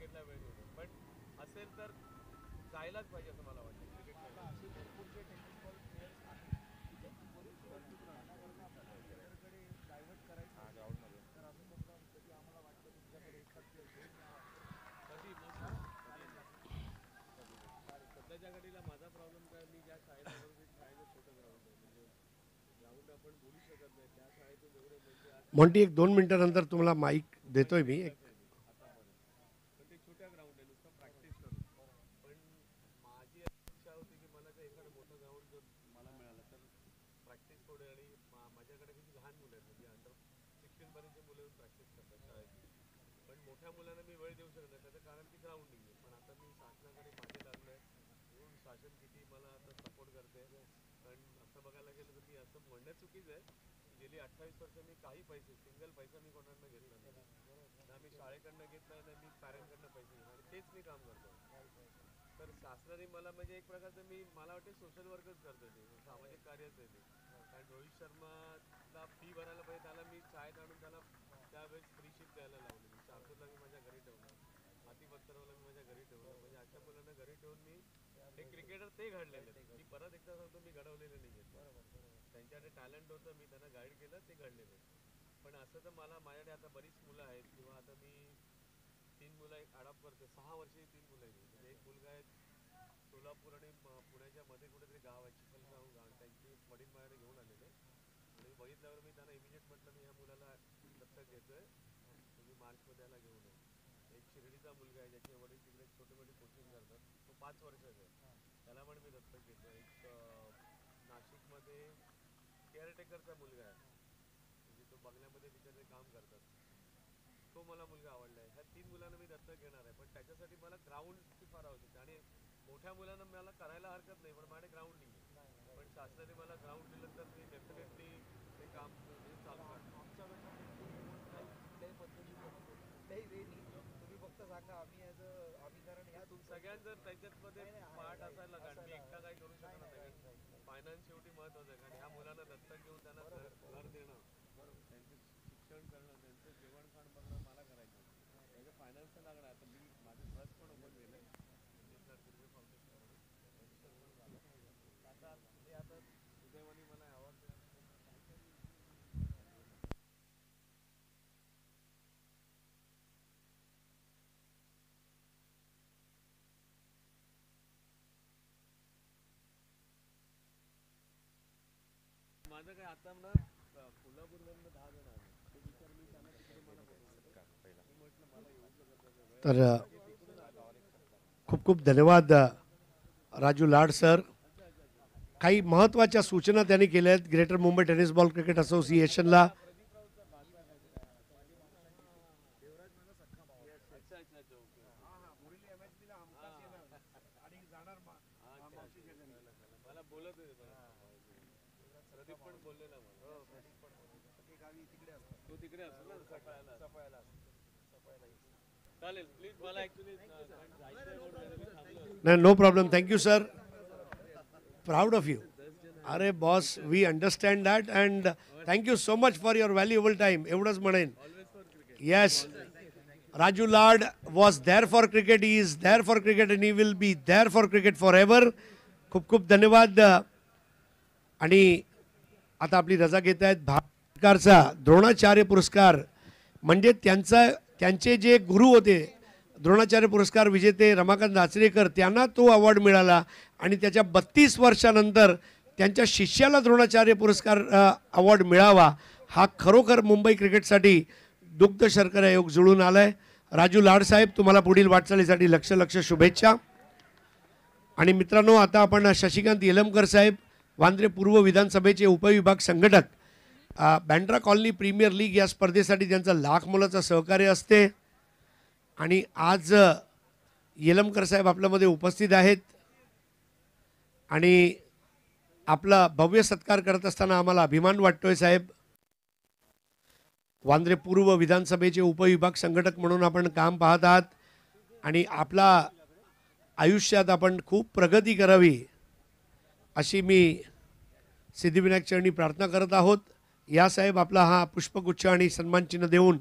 क्रिकेटला वेळ देतो, पण असेल तर जायलाच पाहिजे असं मला वाटतं क्रिकेट. असे भरपूरचे टेनिस बॉल प्लेयर्स आहेत की जे बरेच राजकारणाकडनं आपल्याला क्रिकेटरकडे डायव्हर्ट करायचं असेल तर असं समजा कधी आम्हाला वाटलं तुमच्याकडे एखाद दिवस घेऊन यावं. कधी हां, मस्त चालेल ना. सध्याच्या घडीला माझा प्रॉब्लेम काय, मी ज्या शाळेत होतो ते शाळेचं छोटं ग्राउंड आहे, म्हणजे ग्राउंड आपण बोलू शकत नाही त्या शाळेतून एवढे म्हणजे आज मॉन्टी, एक 2 मिनिटानंतर तुम्हाला माईक देतोय मी. खेळलाच आहे मी आतापर्यंत, पण ते छोट्या ग्राउंड आहे नुसतं प्रॅक्टिस करून. पण माझी इच्छा होती की मला काही एखादं मोठं ग्राउंड जर मला मिळालं तर प्रॅक्टिस थोडी, आणि माझ्याकडे किती लहान मुलं आहेत, म्हणजे अंडर 16 पर्यंतचे मुलं येऊन प्रॅक्टिस करतात शाळेत. पण मोठ्या मुलांना मी वेळ देऊ शकत नाही त्याचं कारण की ग्राउंड नाही आहे. पण आता मी शासनाकडे मागे लागलो आहे, म्हणून शासन किती मला आता सपोर्ट करते. पण असं बघायला गेलं तर मी असं म्हणणं चुकीचं आहे की गेली 28 वर्ष मी काही पैसे, सिंगल पैसा मी कोणाकडनं घेतला नाही, ना मी शाळेकडनं घेतला ना मी पॅरेंटकडनं पैसे घेतला, आणि तेच मी काम करतो. तर शासनाने मला म्हणजे एक प्रकारचं मी मला वाटते सोशल वर्कच करतो, ते सामाजिक कार्यच आहे ते. कारण रोहित शर्माला फी भरायला पाहिजे, त्याला मी शाळेत आणून त्याला त्यावेळेस फ्री शिफ्ट द्यायला लावली. मी शार्दूलला मी माझ्या घरी ठेवलं, हाती बत्तरवाला मी माझ्या घरी ठेवलं, म्हणजे अशा मुलांना घरी ठेवून मी हे क्रिकेटर ते घडलेले आहेत. मी परत एकदा सांगतो, मी घडवलेले नाही आहेत. त्यांच्याकडे टॅलेंट होतं, मी त्यांना गाईड केलं, ते घडलेले. पण असं तर मला माझ्याकडे आता बरीच मुलं आहेत, किंवा आता मी 3 मुलं एक अडॉप्ट करते, 6 वर्षाची 3 मुलं आहेत. म्हणजे एक मुलगा आहे सोलापूर आणि पुण्याच्या मध्ये कुठेतरी गाव आहे चिखलगाव गाव, त्यांचे वडील माझ्याकडे घेऊन आलेले, आणि बघितल्यावर मी त्यांना इमिजिएट म्हटलं मी या मुलाला दत्तक घेतोय, तुम्ही मार्चमध्ये याला घेऊन ये. एक शिर्डीचा मुलगा आहे ज्याचे वडील तिकडे छोटे मोठे कोचिंग करतात, तो 5 वर्षाचा आहे, त्याला पण मी दत्तक घेतो. एक नाशिकमध्ये केअरटेकरचा मुलगा आहे, म्हणजे तो बंगल्यामध्ये तिथे काम करतात, तो मला मुलगा आवडला आहे. ह्या 3 मुलांना मी दत्तक घेणार आहे, पण त्याच्यासाठी मला ग्राउंडची फार आवश्यकता. आणि मोठ्या मुलांना मला करायला हरकत नाही, पण माझ्याकडे ग्राउंड नाही आहे. पण शासनाने मला ग्राउंड दिलं तर मी डेफिनेटली ते काम चालू करणार. आमच्याकडनं काही कुठल्याही पद्धतीचं नको, कुठल्याही वेळी तुम्ही फक्त सांगा, आम्ही आम्ही कारण ह्या सगळ्यांचं जर त्याच्यातमध्ये पार्ट असायला, कारण मी एकटा काही करू शकणार नाही. फायनान्स शेवटी महत्वाचं आहे, कारण ह्या मुलांना दत्तक घेऊन त्यांना घर देणं, त्यांचे शिक्षण करणं, त्यांचं जेवणखाण बघणं मला करायचं, त्याचं फायनान्स लागणार. आता मी माझं ट्रस्ट पण ओपन केलं क्रिकेट फाउंडेशन म्हणून, आता हे आता सुदैवाने मला अवॉर्ड मिळाला. माझं काय आता ना कोल्हापूरवरून 10 जण आले, ते विचार मी त्यांना तिकडे मला बोलवलं, मी म्हटलं मला येऊ तर खूप खूप धन्यवाद राजू लाड सर. काही महत्त्वाच्या सूचना त्यांनी केल्या आहेत greater Mumbai tennis ball cricket असोसिएशनला. मला बोलत प्रदीप पण बोललेला मला, तो तिकडे असतो ना सफायला. चालेल, प्लीज मला ऍक्च्युली नाही, no problem. Thank you sir, proud of you. अरे boss, we understand that and thank you so much for your valuable time. एवढंच म्हणेन. Yes, Raju Lad was there for cricket, he is there for cricket and he will be there for cricket forever. खूप खूप धन्यवाद. आणि आता आपली रजा घेत आहेत. भारत सरकारचा द्रोणाचार्य पुरस्कार म्हणजे त्यांचे जे गुरु होते, द्रोणाचार्य पुरस्कार विजेते रमाकांत आचरेकर, त्यांना तो अवॉर्ड मिळाला, आणि त्याच्या 32 वर्षानंतर त्यांच्या शिष्याला द्रोणाचार्य पुरस्कार अवॉर्ड मिळावा, हा खरोखर मुंबई क्रिकेटसाठी दुग्ध शर्करा योग जुळून आलाय. राजू लाड साहेब, तुम्हाला पुढील वाटचालीसाठी लक्ष शुभेच्छा. आणि मित्रांनो, आता आपण शशिकांत येलमकर साहेब, वांद्रे पूर्व विधानसभेचे उपविभाग संघटक, बँड्रा कॉलनी प्रीमियर लीग या स्पर्धेसाठी त्यांचं लाख मोलाचं सहकार्य असते, आणि आज येलमकर साहेब आपल्यामध्ये उपस्थित आहेत, आणि आपला भव्य सत्कार करत असताना आम्हाला अभिमान वाटतोय साहेब. वांद्रे पूर्व विधानसभेचे उपविभाग संघटक म्हणून आपण काम पाहत आहात, आणि आपला आयुष्यात आपण खूप प्रगती करावी अशी मी सिद्धिविनायक चरणी प्रार्थना करत आहोत. या साहेब, आपला हा पुष्पगुच्छ आणि सन्मानचिन्ह देऊन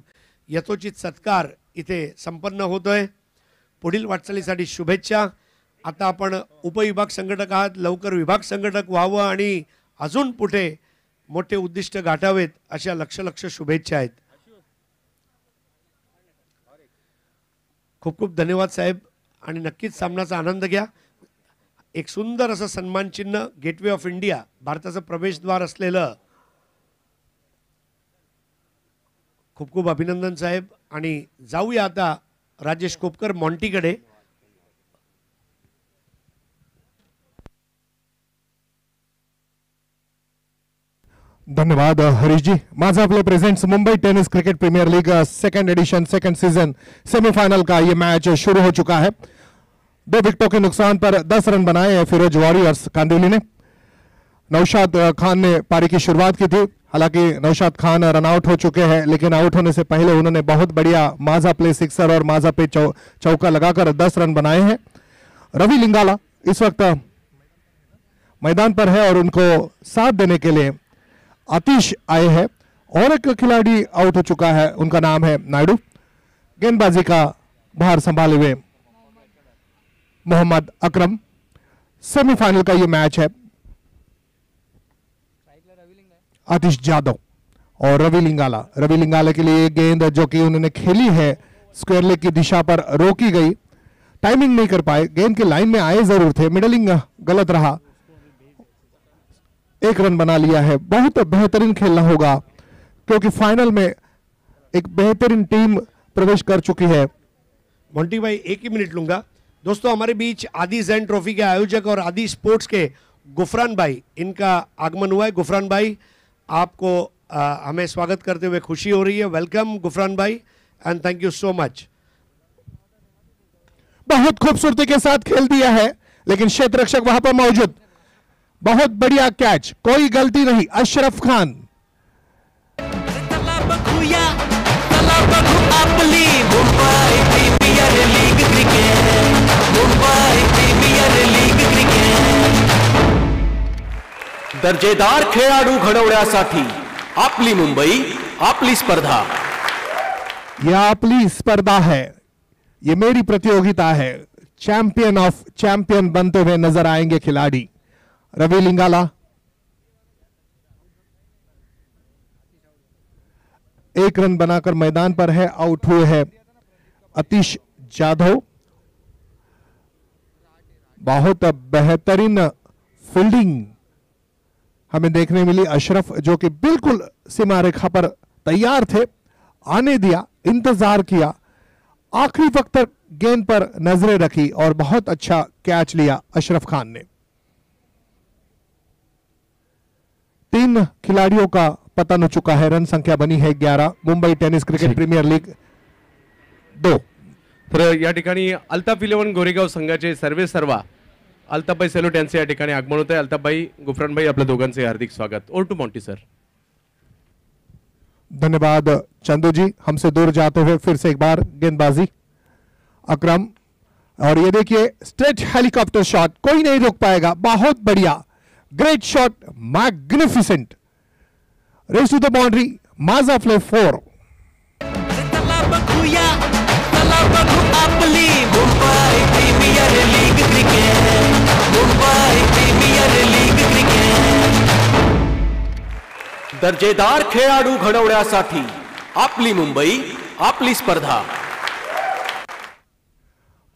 यथोचित सत्कार इथे संपन्न होतोय. पुढील वाटचालीसाठी शुभेच्छा. आता आपण उपविभाग संघटक आहात, लवकर विभाग संघटक व्हावं आणि अजून पुढे मोठे उद्दिष्ट गाठावेत अशा लक्ष शुभेच्छा आहेत. खूप खूप धन्यवाद साहेब आणि नक्कीच सामन्याचा आनंद घ्या. एक सुंदर असं सन्मान चिन्ह गेटवे ऑफ इंडिया भारताचं प्रवेशद्वार असलेलं. खूप खूप अभिनंदन साहेब. आणि जाऊया आता राजेश कोपकर मॉन्टीकडे. धन्यवाद हरीश जी. माझा आपले presents Mumbai tennis cricket premier league second edition second season semifinal का ये मैच शुरू हो चुका है. 2 विकेटों के नुकसान पर 10 रन बनाए हैं फिरोज वॉरियर्स कांदिवली ने. नौशाद खान ने पारी की शुरुआत की थी. हालांकि नौशाद खान रन आउट हो चुके हैं, लेकिन आउट होने से पहले उन्होंने बहुत बढ़िया माजा प्ले सिक्सर और माजा पे चौका लगाकर 10 रन बनाए हैं. रवि लिंगाला इस वक्त मैदान पर है और उनको साथ देने के लिए आतिश आए हैं. और एक खिलाड़ी आउट हो चुका है, उनका नाम है नायडू. गेंदबाजी का भार संभाले हुए मोहम्मद अकरम. सेमीफाइनल का ये मैच है. आतिश जादव और रवि लिंगाला. रवि लिंगाला के लिए गेंद जो कि उन्होंने खेली है स्क्वायर लेग की दिशा पर रोकी गई. टाइमिंग नहीं कर पाए, गेंद के लाइन में आए जरूर थे, मिडलिंग गलत रहा. 1 रन बना लिया है. बहुत बेहतरीन खेलना होगा क्योंकि फाइनल में एक बेहतरीन टीम प्रवेश कर चुकी है. मोंटी भाई 1 ही मिनट लूंगा. दोस्तों हमारे बीच आदि जैन ट्रॉफी के आयोजक और आदि स्पोर्ट्स के गुफरान भाई, इनका आगमन हुआ है. गुफरान भाई आपको हमें स्वागत करते हुए खुशी हो रही है. वेलकम गुफरान भाई and thank you so much. बहुत खूबसूरती के साथ खेल दिया है, लेकिन क्षेत्र रक्षक वहां पर मौजूद. बहुत बढ़िया कैच, कोई गलती नहीं. अशरफ खान दर्जेदार खेळाडू घडवण्यासाठी आपली मुंबई, आपली स्पर्धा. यह आपली स्पर्धा है, ये मेरी प्रतियोगिता है. चैंपियन ऑफ चैंपियन बनते हुए नजर आएंगे खिलाड़ी. रवि लिंगाला 1 रन बनाकर मैदान पर है. आउट हुए हैं आतिश जाधव. बहुत बेहतरीन फील्डिंग हमें देखने मिली. अशरफ जो कि बिल्कुल सीमा रेखा पर तैयार थे, आने दिया, इंतजार किया, आखिरी वक्त तक गेंद पर नजरें रखी और बहुत अच्छा कैच लिया अशरफ खान ने. 3 खिलाड़ियों का पतन हो चुका है. रन संख्या बनी है 11. Mumbai tennis cricket premier league 2. तर या ठिकाणी अल्ताफ 11 गोरेगाव संघाचे सर्वेसर्वा अल्ताफभाई सेलोट यांचे या ठिकाणी आगमन होते. अल्ताफभाई, गुफरानभाई, आपल्या दोघांचे हार्दिक स्वागत. ओर टू मॉन्टी सर. धन्यवाद चंदू जी. हमसे दूर जाते हुए फिर से एक बार गेंदबाजी अकरम. और ये देखिए स्ट्रेच हेलीकॉप्टर शॉट, कोई नहीं रोक पाएगा. बहुत बढ़िया, great shot, magnificent. Race to the boundary. माजा प्ले 4. दर्जेदार खेळाडू घडवण्यासाठी आपली मुंबई, आपली स्पर्धा.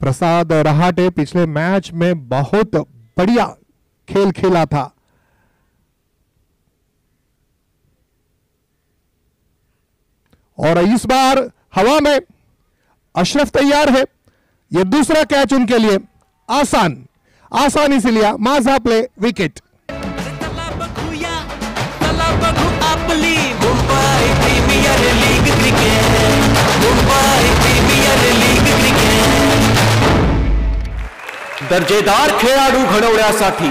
प्रसाद रहाटे पिछले मैच में बहुत बढ़िया खेल खेला था. और इस बार हवा में अशरफ तैयार है. यह दूसरा कैच उनके लिए. आसानी से लिया. माजा प्ले विकेट. दर्जेदार खेळाडू घडवण्यासाठी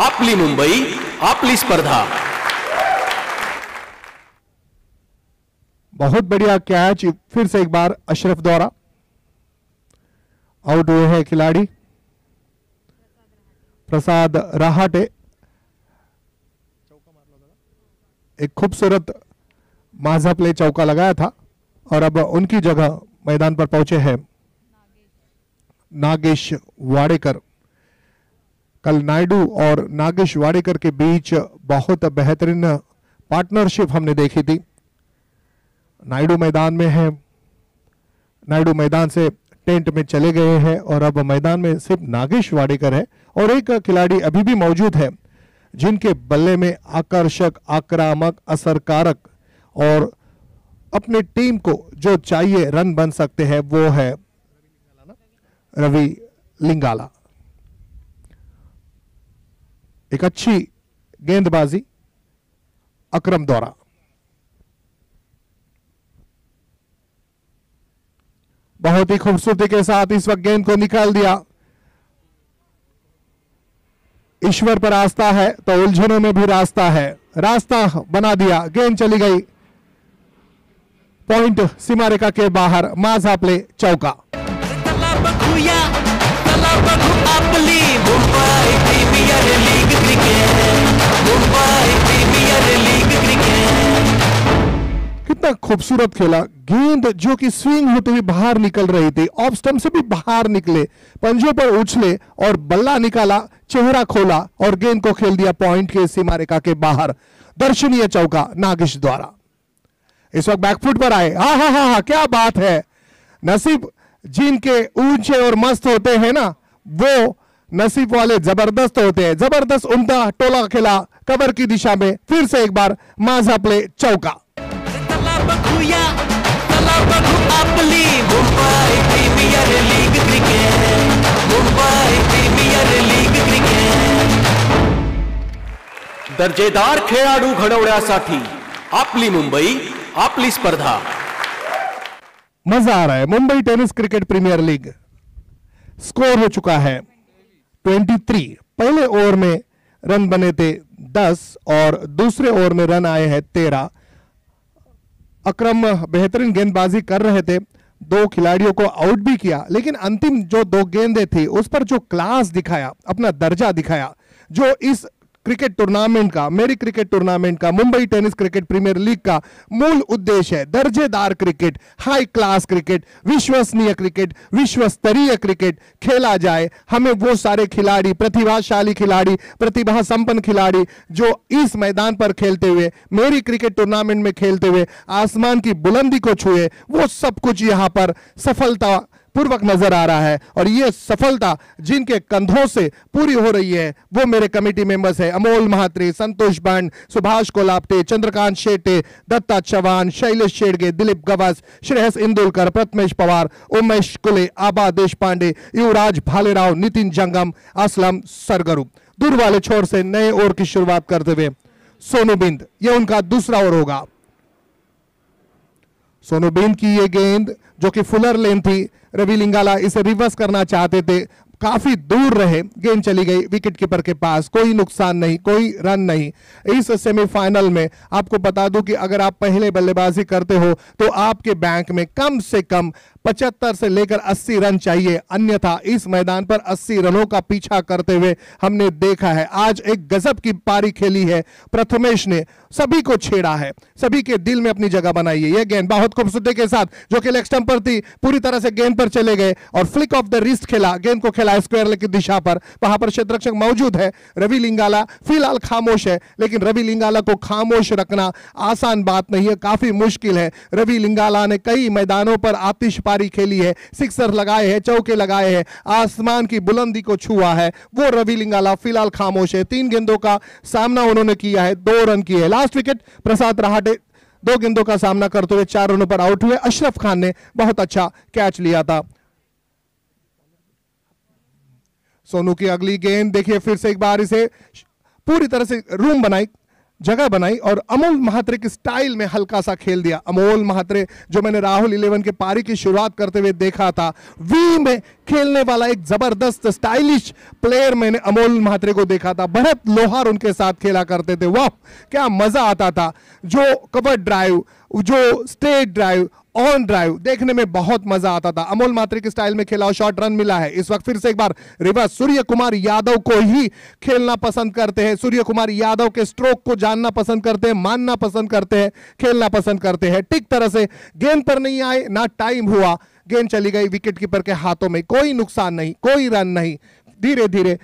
आपली मुंबई, आपली स्पर्धा. बहुत बढ़िया कैच फिर से एक बार अशरफ द्वारा. आउट हुए हैं खिलाड़ी प्रसाद रहाटे. एक खूबसूरत माजा प्ले चौका लगाया था और अब उनकी जगह मैदान पर पहुंचे हैं नागेश वाडेकर। कल नायडू और नागेश वाडेकर के बीच बहुत बेहतरीन पार्टनरशिप हमने देखी थी। नायडू मैदान में है, नायडू मैदान से टेंट में चले गए हैं और अब मैदान में सिर्फ नागेश वाडेकर है और एक खिलाड़ी अभी भी मौजूद है जिनके बल्ले में आकर्षक, आक्रामक, असरकारक और अपने टीम को जो चाहिए रन बन सकते हैं, वो है रवि लिंगाला। एक अच्छी गेंदबाजी अकरम द्वारा। बहुत ही खूबसूरती के साथ इस वक्त गेंद को निकाल दिया। ईश्वर पर आस्था है तो उलझनों में भी रास्ता है, रास्ता बना दिया। गेंद चली गई पॉइंट सीमा रेखा के बाहर। माझा प्ले चौका। कितना खूबसूरत खेला। गेंद जो कि स्विंग होते हुए बाहर निकल रही थी, ऑफ स्टंप से भी बाहर निकले, पंजों पर उछले और बल्ला निकाला, चेहरा खोला और गेंद को खेल दिया पॉइंट के सीमा रेखा के बाहर। दर्शनीय चौका नागेश द्वारा। इस वक्त बैकफुट पर आए। हा हा हा, क्या बात है। नसीब जिनके ऊंचे और मस्त होते हैं ना, वो नसीब वाले जबरदस्त होते हैं। जबरदस्त उनका टोला खेला कवर की दिशा में। फिर से एक बार माझा प्ले चौका। दर्जेदार खेळाडू घडवण्यासाठी आपली मुंबई, आपली स्पर्धा। मजा आ रहा है। Mumbai tennis cricket premier league score हो चुका है 23। पहले ओवर में रन बने थे 10 और दूसरे ओवर में रन आए हैं 13। अकरम बेहतरीन गेंदबाजी कर रहे थे, दो खिलाड़ियों को आउट भी किया, लेकिन अंतिम जो दो गेंदें थी उस पर जो क्लास दिखाया, अपना दर्जा दिखाया, जो इस क्रिकेट टूर्नामेंट का, मेरी क्रिकेट टूर्नामेंट का, Mumbai tennis cricket premier league का मूल उद्देश्य है। दर्जेदार क्रिकेट, हाई क्लास क्रिकेट, विश्वसनीय क्रिकेट, विश्व स्तरीय क्रिकेट खेला जाए। हमें वो सारे खिलाड़ी, प्रतिभाशाली खिलाड़ी, प्रतिभा संपन्न खिलाड़ी जो इस मैदान पर खेलते हुए, मेरी क्रिकेट टूर्नामेंट में खेलते हुए आसमान की बुलंदी को छुए, वो सब कुछ यहां पर सफलता पूर्वक नजर आ रहा है। और ये सफलता जिनके कंधों से पूरी हो रही है वो मेरे कमेटी मेंबर्स है। अमोल महात्रे, संतोष बंड, सुभाष कोलाप्टे, चंद्रकांत शेट्टे, दत्ता चौहान, शैलेश शेडगे, दिलीप गवस, श्रेयस इंदुलकर, प्रथमेश पवार, उमेश कुले, आबा देशपांडे, युवराज भालेराव, नितिन जंगम, असलम सरगरू। दूर वाले छोर से नए ओवर की शुरुआत करते हुए सोनू बिंद, ये उनका दूसरा ओवर होगा। सोनू बिंद की ये गेंद जो कि फुलर लेन थी, रवि लिंगाला इसे रिवर्स करना चाहते थे, काफी दूर रहे, गेंद चली गई विकेट कीपर के पास। कोई नुकसान नहीं, कोई रन नहीं। इस सेमीफाइनल में आपको बता दूं कि अगर आप पहले बल्लेबाजी करते हो तो आपके बैंक में कम से कम 75 से लेकर 80 रन चाहिए, अन्यथा इस मैदान पर 80 रनों का पीछा करते हुए हमने देखा है। आज एक गजब की पारी खेली है प्रथमेश ने, सभी को छेड़ा है, सभी के दिल में अपनी जगह बनाई है। यह गेंद बहुत खूबसूरती के साथ जो कि लेग स्टंप पर थी, पूरी तरह से गेंद पर चले गए और फ्लिक ऑफ द रिस्ट खेला, गेंद को खेला स्क्वायर लेग की दिशा पर। वहां पर क्षेत्ररक्षक मौजूद है। रवि लिंगाला फिलहाल खामोश है, लेकिन रवि लिंगाला को खामोश रखना आसान बात नहीं है, काफी मुश्किल है। रवि लिंगाला ने कई मैदानों पर आतिशबाजी खेली है, सिक्सर लगाए हैं, चौके लगाए हैं, आसमान की बुलंदी को छुआ है। वो रवि लिंगाला फिलहाल खामोश है। 3 गेंदों का सामना उन्होंने किया है, 2 रन किए। लास्ट विकेट प्रसाद रहाटे 2 गेंदों का सामना करते हुए 4 रनों पर आउट हुए। अशरफ खान ने बहुत अच्छा कैच लिया था। सोनू की अगली गेंद देखिए, फिर से एक बार इसे पूरी तरह से रूम बनाई, जगह बनाई और अमोल महात्रे के स्टाइल में हल्का सा खेल दिया। अमोल महात्रे जो मैंने राहुल 11 के पारी की शुरुआत करते हुए देखा था, वी में खेलने वाला एक जबरदस्त स्टाइलिश प्लेयर मैंने अमोल महात्रे को देखा था। भरत लोहार उनके साथ खेला करते थे, वाह क्या मजा आता था। जो कवर ड्राइव, जो स्ट्रेट ड्राइव, ऑन ड्राइव देखने में बहुत मजा आता था। अमोल महात्रे के स्टाइल में खेला और शॉर्ट रन मिला है। इस वक्त फिर से एक बार रिवर्स, सूर्य कुमार यादव को ही खेलना पसंद करते हैं, सूर्य कुमार यादव के स्ट्रोक को जानना पसंद करते हैं, मानना पसंद करते हैं, खेलना पसंद करते हैं। ठीक तरह से गेंद पर नहीं आए, ना टाइम हुआ, गेंद चली गई विकेट कीपर के हाथों में, कोई नुकसान नहीं, कोई रन नहीं, धीरे धीरे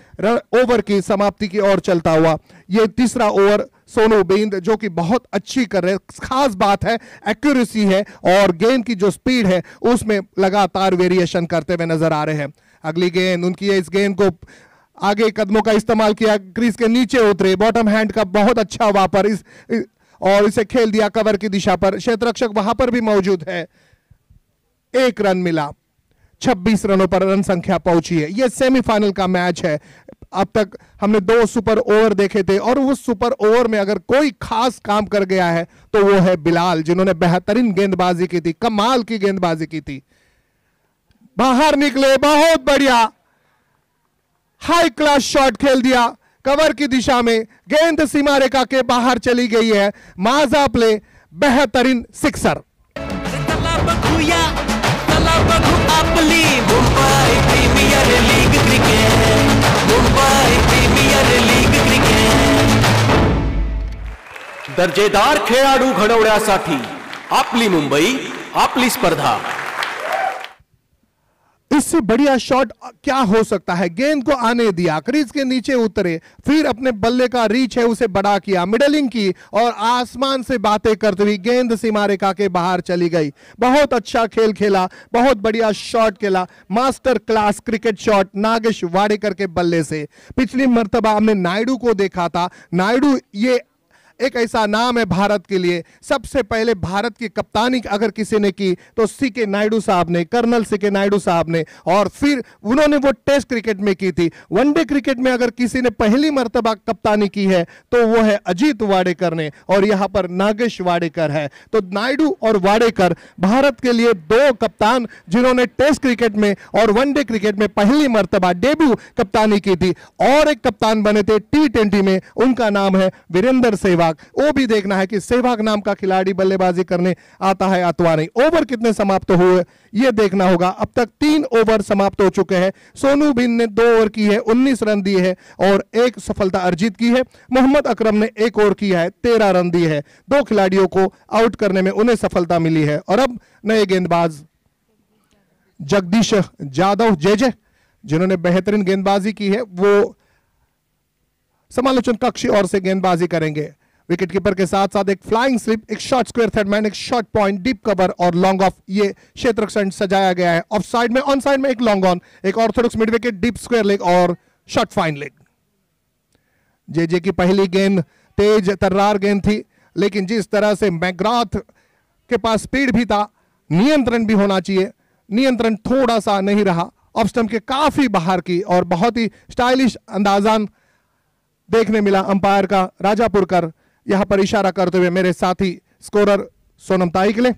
ओवर की समाप्ति की ओर चलता हुआ ये तीसरा ओवर सोनू बेंद जो कि बहुत अच्छी कर रहे, खास बात है एक्यूरेसी है और गेंद की जो स्पीड है उसमें लगातार वेरिएशन करते हुए नजर आ रहे हैं। अगली गेंद उनकी है, इस गेंद को आगे कदमों का इस्तेमाल किया, क्रीज के नीचे उतरे, बॉटम हैंड का बहुत अच्छा वापर और इसे खेल दिया कवर की दिशा पर, क्षेत्ररक्षक वहां पर भी मौजूद है, 1 रन मिला, 26 रनों पर रन संख्या पहुंची है। यह सेमीफाइनल का मैच है। अब तक हमने 2 सुपर ओवर देखे थे और उस सुपर ओवर में अगर कोई खास काम कर गया है तो वो है बिलाल, जिन्होंने बेहतरीन गेंदबाजी की थी, कमाल की गेंदबाजी की थी, बाहर निकले, बहुत बढ़िया हाई क्लास शॉट खेल दिया कवर की दिशा में, गेंद सीमा रेखा के बाहर चली गई है, माझा प्ले, बेहतरीन सिक्सर। आपली Mumbai premiere league cricket, Mumbai premiere league cricket. दर्जेदार खेळाडू घडवण्यासाठी आपली मुंबई, आपली स्पर्धा। इससे बढ़िया शॉट क्या हो सकता है, गेंद को आने दिया, क्रीज के नीचे उतरे, फिर अपने बल्ले का रीच है उसे बड़ा किया, मिडलिंग की और आसमान से बातें करते हुए गेंद सीमा रेखा के बाहर चली गई। बहुत अच्छा खेल खेला, बहुत बढ़िया शॉट खेला, master class cricket shot Nagesh Wadekar के बल्ले से। पिछली मर्तबा हमने नायडू को देखा था, नायडू ये एक ऐसा नाम है भारत के लिए, सबसे पहले भारत की कप्तानी अगर किसी ने की तो सीके नायडू साहब ने, कर्नल सीके नायडू साहब ने, और फिर उन्होंने वो टेस्ट क्रिकेट में की थी। वनडे क्रिकेट में अगर किसी ने पहली मर्तबा कप्तानी की है तो वो है अजीत वाडेकर ने, और यहां पर नागेश वाडेकर है। तो नायडू और वाडेकर भारत के लिए 2 कप्तान जिन्होंने टेस्ट क्रिकेट में और वनडे क्रिकेट में पहली मर्तबा डेब्यू कप्तानी की थी, और एक कप्तान बने थे T20 में, उनका नाम है वीरेंद्र सहवाग। वो भी देखना है कि सहवाग नाम का खिलाड़ी बल्लेबाजी करने आता है अथवा नहीं। ओवर कितने समाप्त हुए ये देखना होगा। अब तक 3 ओवर समाप्त हो चुके हैं। सोनू बिन ने 2 ओवर की है, 19 रन दिए हैं और 1 सफलता अर्जित की है। मोहम्मद अकरम ने 1 ओवर किया है, 13 रन दिए हैं। 2 खिलाड़ियों को आउट करने में उन्हें सफलता मिली है। और अब नए गेंदबाज जगदीश जादव जेजे, जिन्होंने बेहतरीन गेंदबाजी की है, वो समालोचन कक्ष और से गेंदबाजी करेंगे। विकेट कीपर के साथ साथ एक फ्लाइंग स्लिप, एक शॉर्ट स्क्वायर थर्डमैन, एक शॉर्ट पॉइंट, डीप कवर और लॉन्ग ऑफ, ये क्षेत्र खंड सजाया गया है। ऑफ साइड में, ऑन साइड में एक लॉन्ग ऑन, एक Orthodox mid wicket, deep square leg और शॉर्ट फाइन लेग। जेजे की पहली गेंद तेज तर्रार गेंद थी, लेकिन जिस तरह से मैकग्राथ के पास स्पीड भी था, नियंत्रण भी होना चाहिए, नियंत्रण थोड़ा सा नहीं रहा, ऑफ स्टंप के काफी बाहर की और बहुत ही स्टाइलिश अंदाजान देखने मिला अंपायर का राजापुरकर, यहां पर इशारा करते हुए मेरे साथी स्कोरर सोनम ताई के लिए।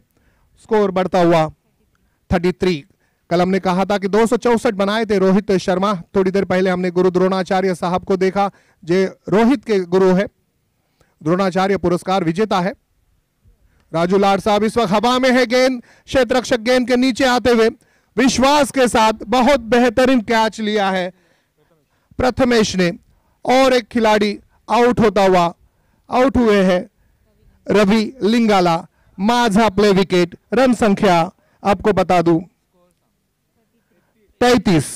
स्कोर बढ़ता हुआ 33। कल हमने कहा था कि 264 बनाए थे रोहित शर्मा। थोड़ी देर पहले हमने गुरु द्रोणाचार्य साहब को देखा, जो रोहित के गुरु है, द्रोणाचार्य पुरस्कार विजेता है। राजू लाड साहब इस वक्त हवा में है, गेंद क्षेत्ररक्षक गेंद के नीचे आते हुए विश्वास के साथ बहुत बेहतरीन कैच लिया है प्रथमेश ने, और एक खिलाड़ी आउट होता हुआ आउट हुए हैं रवि लिंगाला। माझा प्ले विकेट, रन संख्या आपको बता दूं 33।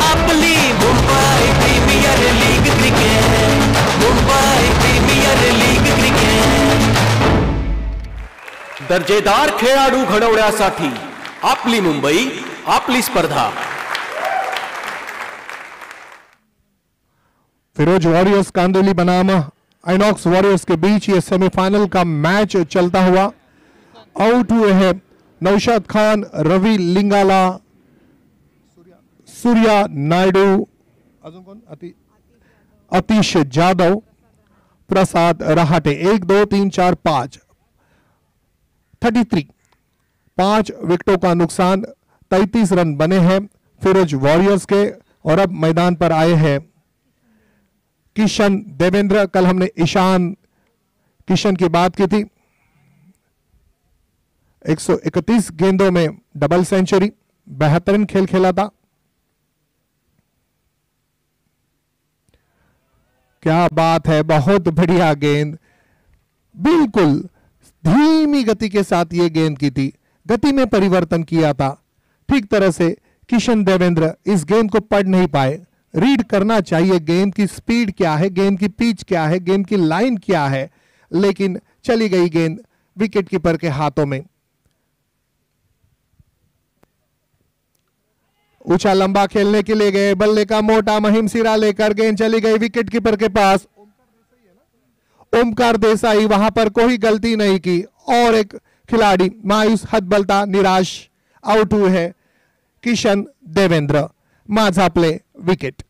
आपली Mumbai premiere league cricket, Mumbai premiere league cricket. दर्जेदार खेळाडू घडवण्यासाठी आपली मुंबई, आपली स्पर्धा। फिरोज वॉरियर्स कांदोली बनाम आइनॉक्स वॉरियर्स के बीच ये सेमीफाइनल का मैच चलता हुआ। आउट हुए हैं नौशाद खान, रवि लिंगाला, सूर्या नायडू, अतीश जादव, प्रसाद रहाटे। 1 2 3 4 5 33। 5 विकेटों का नुकसान, 33 रन बने हैं फिरोज वॉरियर्स के। और अब मैदान पर आए हैं किशन देवेंद्र। कल हमने ईशान किशन की बात की थी, 131 गेंदों में डबल सेंचुरी, बेहतरीन खेल खेला था। क्या बात है, बहुत बढ़िया गेंद, बिल्कुल धीमी गति के साथ ये गेंद की थी, गति में परिवर्तन किया था। ठीक तरह से किशन देवेंद्र इस गेंद को पढ़ नहीं पाए। रीड करना चाहिए गेंद की स्पीड क्या है, गेंद की पिच क्या है, गेंद की लाइन क्या है, लेकिन चली गई गेंद विकेट कीपर के हाथों में। ऊंचा लंबा खेलने के लिए गए, बल्ले का मोटा महीम सिरा लेकर गेंद चली गई विकेट कीपर के पास। ओमकार देसाई वहां पर कोई गलती नहीं की और एक खिलाड़ी मायूस, हतबलता, निराश आउट हुए हैं किशन देवेंद्र। माझा प्ले विकेट।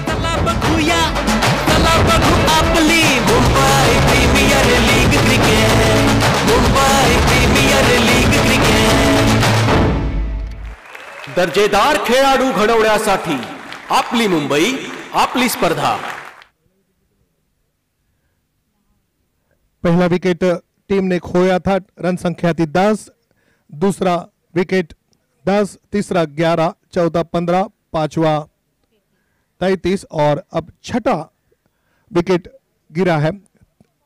चला बघू आपली Mumbai premiere league cricket, Mumbai premiere league cricket. दर्जेदार खेळाडू घडवण्यासाठी आपली मुंबई, आपली स्पर्धा। पहला विकेट टीम ने खोया था, रन संख्या थी 10, दूसरा विकेट 10, तीसरा 11, चौथा 15, पांचवा 33 और अब छठा विकेट गिरा है,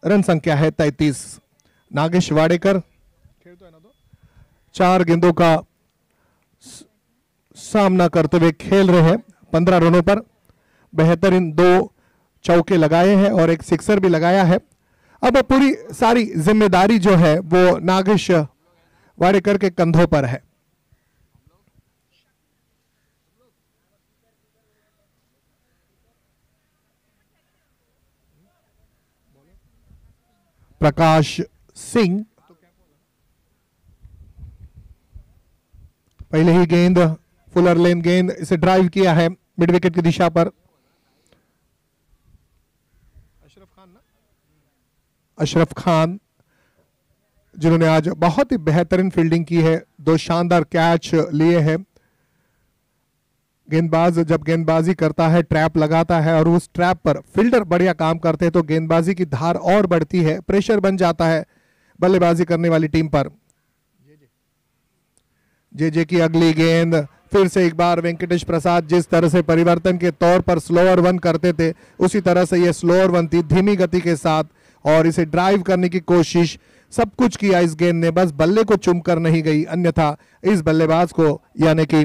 रन संख्या है 33। नागेश वाडेकर 4 गेंदों का सामना करते हुए खेल रहे हैं। 15 रनों पर बेहतरीन 2 चौके लगाए हैं और एक सिक्सर भी लगाया है। अब पूरी सारी जिम्मेदारी जो है वो नागेश वाडेकर के कंधों पर है। प्रकाश सिंह पहले ही गेंद फुलर लेन गेंद, इसे ड्राइव किया है मिड विकेट की दिशा पर। अशरफ खान जिन्होंने आज बहुत ही बेहतरीन फील्डिंग की है, 2 शानदार कैच लिए हैं। गेंदबाज जब गेंदबाजी करता है, ट्रैप लगाता है और उस ट्रैप पर फील्डर बढ़िया काम करते हैं तो गेंदबाजी की धार और बढ़ती है, प्रेशर बन जाता है बल्लेबाजी करने वाली टीम पर। जे की अगली गेंद फिर से एक बार वेंकटेश प्रसाद जिस तरह से परिवर्तन के तौर पर स्लोअर वन करते थे उसी तरह से ये स्लोअर वन थी, धीमी गति के साथ, और इसे ड्राइव करने की कोशिश सब कुछ किया इस गेंद ने, बस बल्ले को चुम कर नहीं गई, अन्यथा इस बल्लेबाज को यानी कि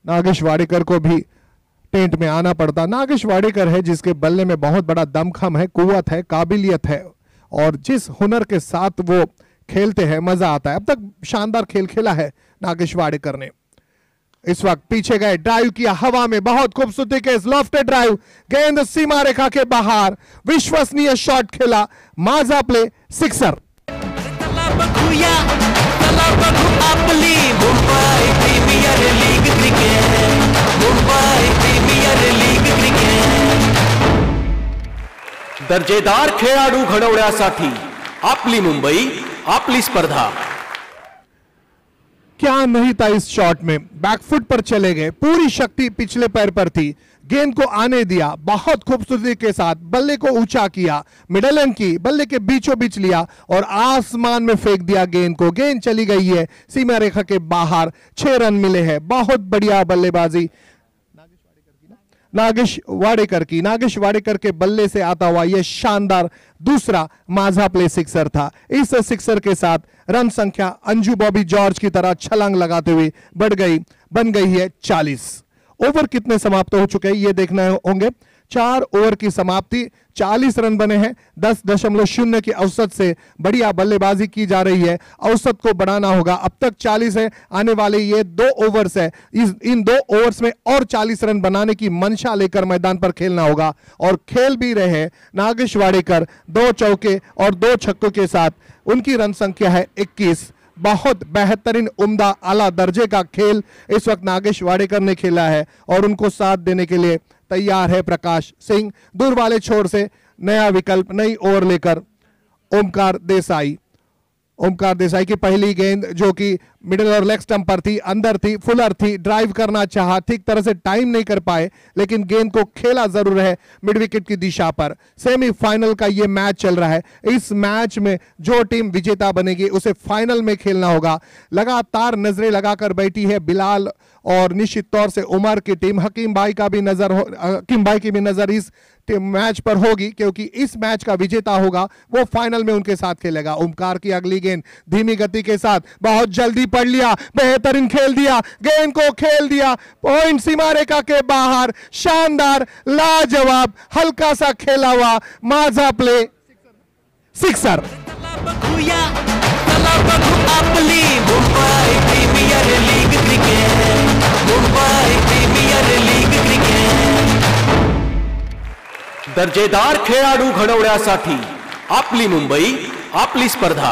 नागेश वाडेकर को भी टेंट में आना पड़ता। नागेश वाडेकर है जिसके बल्ले में बहुत बड़ा दमखम है, कुव्वत है, काबिलियत है और जिस हुनर के साथ वो खेलते हैं मजा आता है। अब तक शानदार खेल खेला है नागेश वाडेकर ने। इस वक्त पीछे गए, ड्राइव किया हवा में, बहुत खूबसूरती के लॉफ्टेड ड्राइव, गेंद सीमा रेखा के बाहर, विश्वसनीय शॉट खेला, माझा प्ले सिक्सर। चला बघू आपली Mumbai premiere league cricket, Mumbai premiere league cricket. दर्जेदार खेळाडू घडवण्यासाठी आपली मुंबई, आपली स्पर्धा। क्या नहीं था इस शॉट में, बैकफुट पर चले गए, पूरी शक्ति पिछले पैर पर थी, गेंद को आने दिया, बहुत खूबसूरती के साथ बल्ले को ऊंचा किया, मिडल एंड की बल्ले के बीचों बीच लिया और आसमान में फेंक दिया गेंद को। गेंद चली गई है सीमा रेखा के बाहर, 6 रन मिले हैं। बहुत बढ़िया बल्लेबाजी नागेश वाडेकर के बल्ले से आता हुआ यह शानदार दूसरा माझा प्ले सिक्सर था। इस सिक्सर के साथ रन संख्या अंजू बॉबी जॉर्ज की तरह छलांग लगाते हुए बन गई है 40। ओवर कितने समाप्त हो चुके हैं ये देखना होंगे। 4 ओवर की समाप्ति, 40 रन बने हैं। 10.0 की औसत से बढ़िया बल्लेबाजी की जा रही है, औसत को बढ़ाना होगा। अब तक 40 है, आने वाले ये 2 ओवर्स है, इन 2 ओवर्स में और 40 रन बनाने की मंशा लेकर मैदान पर खेलना होगा और खेल भी रहे हैं नागेश वाडेकर 2 चौके और 2 छक्कों के साथ। उनकी रन संख्या है 21। बहुत बेहतरीन उम्दा आला दर्जे का खेल इस वक्त नागेश वाडेकर ने खेला है और उनको साथ देने के लिए तैयार है प्रकाश सिंह। दूर वाले छोर से नया विकल्प, नई ओवर लेकर ओमकार देसाई की पहली गेंद जो कि मिडिल और लेग स्टंप पर थी, अंदर थी, फुलर थी, ड्राइव करना चाहा, ठीक तरह से टाइम नहीं कर पाए, लेकिन गेंद को खेला जरूर है मिड विकेट की दिशा पर। सेमीफाइनल का ये मैच चल रहा है। इस मैच में जो टीम विजेता बनेगी उसे फाइनल में खेलना होगा। लगातार नजरें लगाकर बैठी है बिलाल और निश्चित तौर से उमर की टीम। हकीम भाई की भी नजर इस मैच पर होगी, क्योंकि इस मैच का विजेता होगा वो फाइनल में उनके साथ खेलेगा। ओमकार की अगली गेंद धीमी गति के साथ, बहुत जल्दी पढ़ लिया, बेहतरीन खेल दिया, गेंद को खेल दिया पॉइंट सीमा रेखा के बाहर। शानदार, लाजवाब, हल्का सा खेला हुआ माझा प्ले, सिक्सर। आपली Mumbai premiere league cricket, Mumbai premiere league cricket. दर्जेदार खेळाडू घडवण्यासाठी आपली मुंबई, आपली स्पर्धा।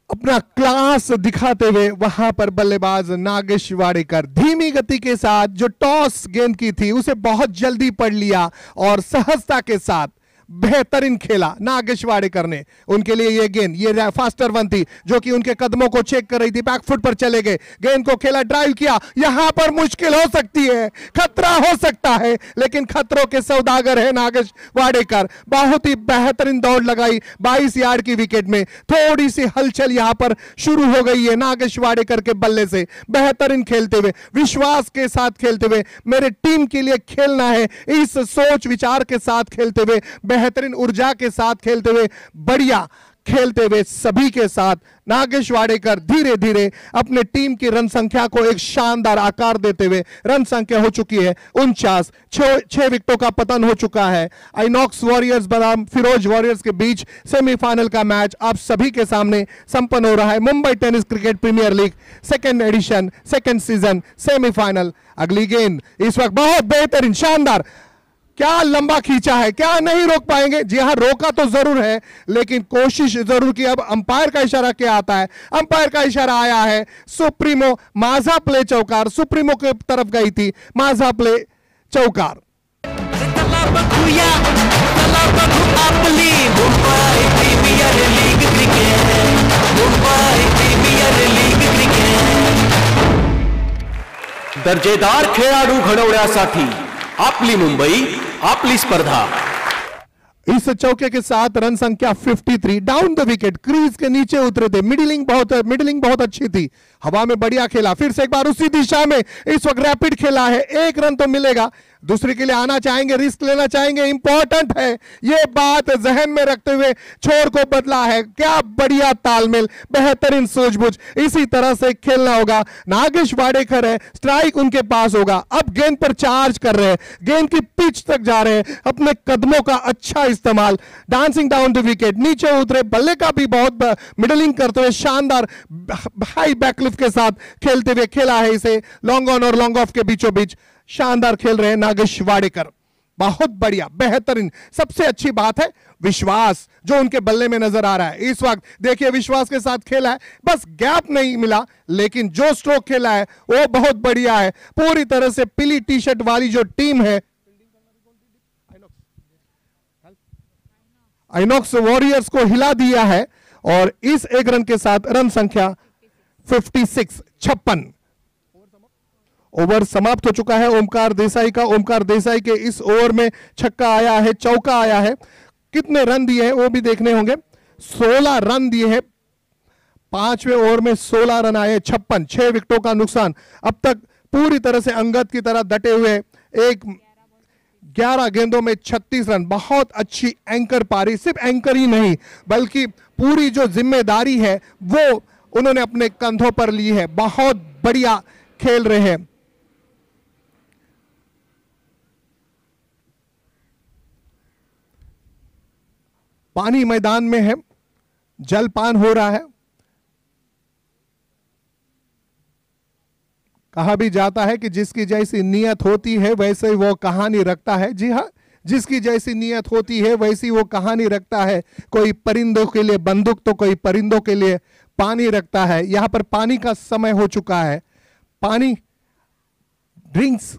अपना क्लास दिखाते हुए वहां पर बल्लेबाज नागेश वाडेकर धीमी गति के साथ जो टॉस गेंद की थी उसे बहुत जल्दी पढ़ लिया और सहजता के साथ बेहतरीन खेला नागेश वाडेकर ने। उनके लिए ये गेंद, ये फास्टर वन थी जो कि उनके कदमों को चेक कर रही थी, बैक फुट पर चले गए, गेंद को खेला, ड्राइव किया। यहां पर मुश्किल हो सकती है, खतरा हो सकता है, लेकिन खतरों के सौदागर है नागेश वाडेकर। बहुत ही बेहतरीन दौड़ लगाई 22 यार्ड की विकेट में। थोड़ी सी हलचल यहां पर शुरू हो गई है नागेश वाडेकर के बल्ले से। बेहतरीन खेलते हुए, विश्वास के साथ खेलते हुए, मेरे टीम के लिए खेलना है, इस सोच विचार के साथ खेलते हुए, बेहतरीन ऊर्जा के साथ खेलते हुए, बढ़िया खेलते हुए सभी के साथ नागेश वाडेकर धीरे धीरे अपने टीम की रन संख्या को एक शानदार आकार देते हुए रन संख्या हो चुकी है 49। 6 विकेटों का पतन हो चुका है। आइनॉक्स वॉरियर्स बनाम फिरोज वॉरियर्स के बीच सेमीफाइनल का मैच आप सभी के सामने संपन्न हो रहा है। Mumbai tennis cricket premier league second edition, second season, semifinal. अगली गेंद इस वक्त बहुत बेहतरीन, शानदार, क्या लंबा खींचा है, क्या नहीं रोक पाएंगे। जी हां, रोका तो जरूर है, लेकिन कोशिश जरूर की। अब अंपायर का इशारा क्या आता है? अंपायर का इशारा आया है सुप्रीमो, माझा प्ले चौकार। सुप्रीमो की तरफ गई थी, माझा प्ले चौकार। आपली Mumbai premiere league cricket, Mumbai premiere league cricket. दर्जेदार खेळाडू घडवण्यासाठी आपली मुंबई, आपली स्पर्धा। इस चौके के साथ रन संख्या 53, डाउन द विकेट, क्रीज के नीचे उतरे थे। मिडलिंग बहुत अच्छी थी, हवा में बढ़िया खेला। फिर से एक बार उसी दिशा में इस वक्त रैपिड खेला है, 1 रन तो मिलेगा। दूसरे के लिए आना चाहेंगे, रिस्क लेना चाहेंगे, इंपॉर्टेंट है ये बात जहन में रखते हुए छोर को बदला है। क्या बढ़िया तालमेल, बेहतरीन सूझबूझ, इसी तरह से खेलना होगा। नागेश वाडेकर है, स्ट्राइक उनके पास होगा। अब गेंद पर चार्ज कर रहे हैं, गेंद की पिच तक जा रहे हैं, अपने कदमों का अच्छा इस्तेमाल, डांसिंग डाउन द विकेट, नीचे उतरे, बल्ले का भी बहुत मिडलिंग करते हुए शानदार हाई बैकलिफ्ट के साथ खेलते हुए खेला है इसे लॉन्ग ऑन और लॉन्ग ऑफ के बीचों बीच। शानदार खेल रहे हैं नागेश वाडेकर, बहुत बढ़िया, बेहतरीन। सबसे अच्छी बात है विश्वास जो उनके बल्ले में नजर आ रहा है इस वक्त। देखिए विश्वास के साथ खेला है, बस गैप नहीं मिला, लेकिन जो स्ट्रोक खेला है वो बहुत बढ़िया है। पूरी तरह से पीली टी शर्ट वाली जो टीम है आइनॉक्स वॉरियर्स को हिला दिया है और इस 1 रन के साथ रन संख्या 56। ओवर समाप्त हो चुका है ओमकार देसाई का। ओमकार देसाई के इस ओवर में छक्का आया है, चौका आया है। कितने रन दिए हैं वो भी देखने होंगे। 16 रन दिए हैं, 5वें ओवर में 16 रन आए, 56, 6 विकेटों का नुकसान। अब तक पूरी तरह से अंगद की तरह डटे हुए 11 गेंदों में 36 रन। बहुत अच्छी एंकर पारी, सिर्फ एंकर ही नहीं बल्कि पूरी जो जिम्मेदारी है वो उन्होंने अपने कंधों पर ली है। बहुत बढ़िया खेल रहे हैं। पानी मैदान में है, जलपान हो रहा है। कहा भी जाता है कि जिसकी जैसी नीयत होती है वैसे वो कहानी रखता है। जी हाँ, जिसकी जैसी नीयत होती है वैसी वो कहानी रखता है। कोई परिंदों के लिए बंदूक तो कोई परिंदों के लिए पानी रखता है। यहां पर पानी का समय हो चुका है। पानी, ड्रिंक्स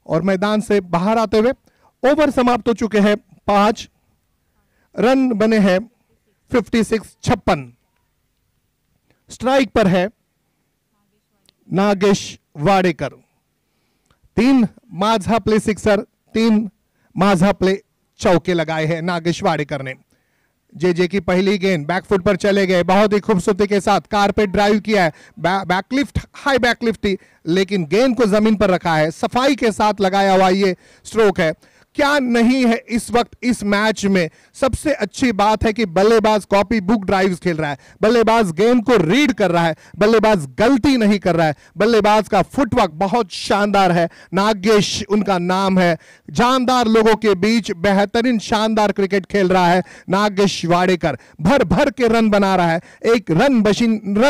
और मैदान से बाहर आते हुए ओवर समाप्त हो चुके हैं। 5 रन बने हैं, 56, 56। स्ट्राइक पर है नागेश वाडेकर। 3 माझा प्ले सिक्सर, 3 माझा प्ले चौके लगाए हैं नागेश वाडेकर ने। जे की पहली गेंद बैकफुट पर चले गए, बहुत ही खूबसूरती के साथ कारपेट ड्राइव किया है, बैकलिफ्ट, हाई बैकलिफ्ट ही, लेकिन गेंद को जमीन पर रखा है, सफाई के साथ लगाया हुआ ये स्ट्रोक है। क्या नहीं है इस वक्त इस मैच में। सबसे अच्छी बात है कि बल्लेबाज कॉपी बुक ड्राइव्स खेल रहा है, बल्लेबाज गेंद को रीड कर रहा है, बल्लेबाज गलती नहीं कर रहा है, बल्लेबाज का फुटवर्क बहुत शानदार है। नागेश उनका नाम है। जानदार लोगों के बीच बेहतरीन शानदार क्रिकेट खेल रहा है नागेश वाडेकर। भर भर के रन बना रहा है, एक रन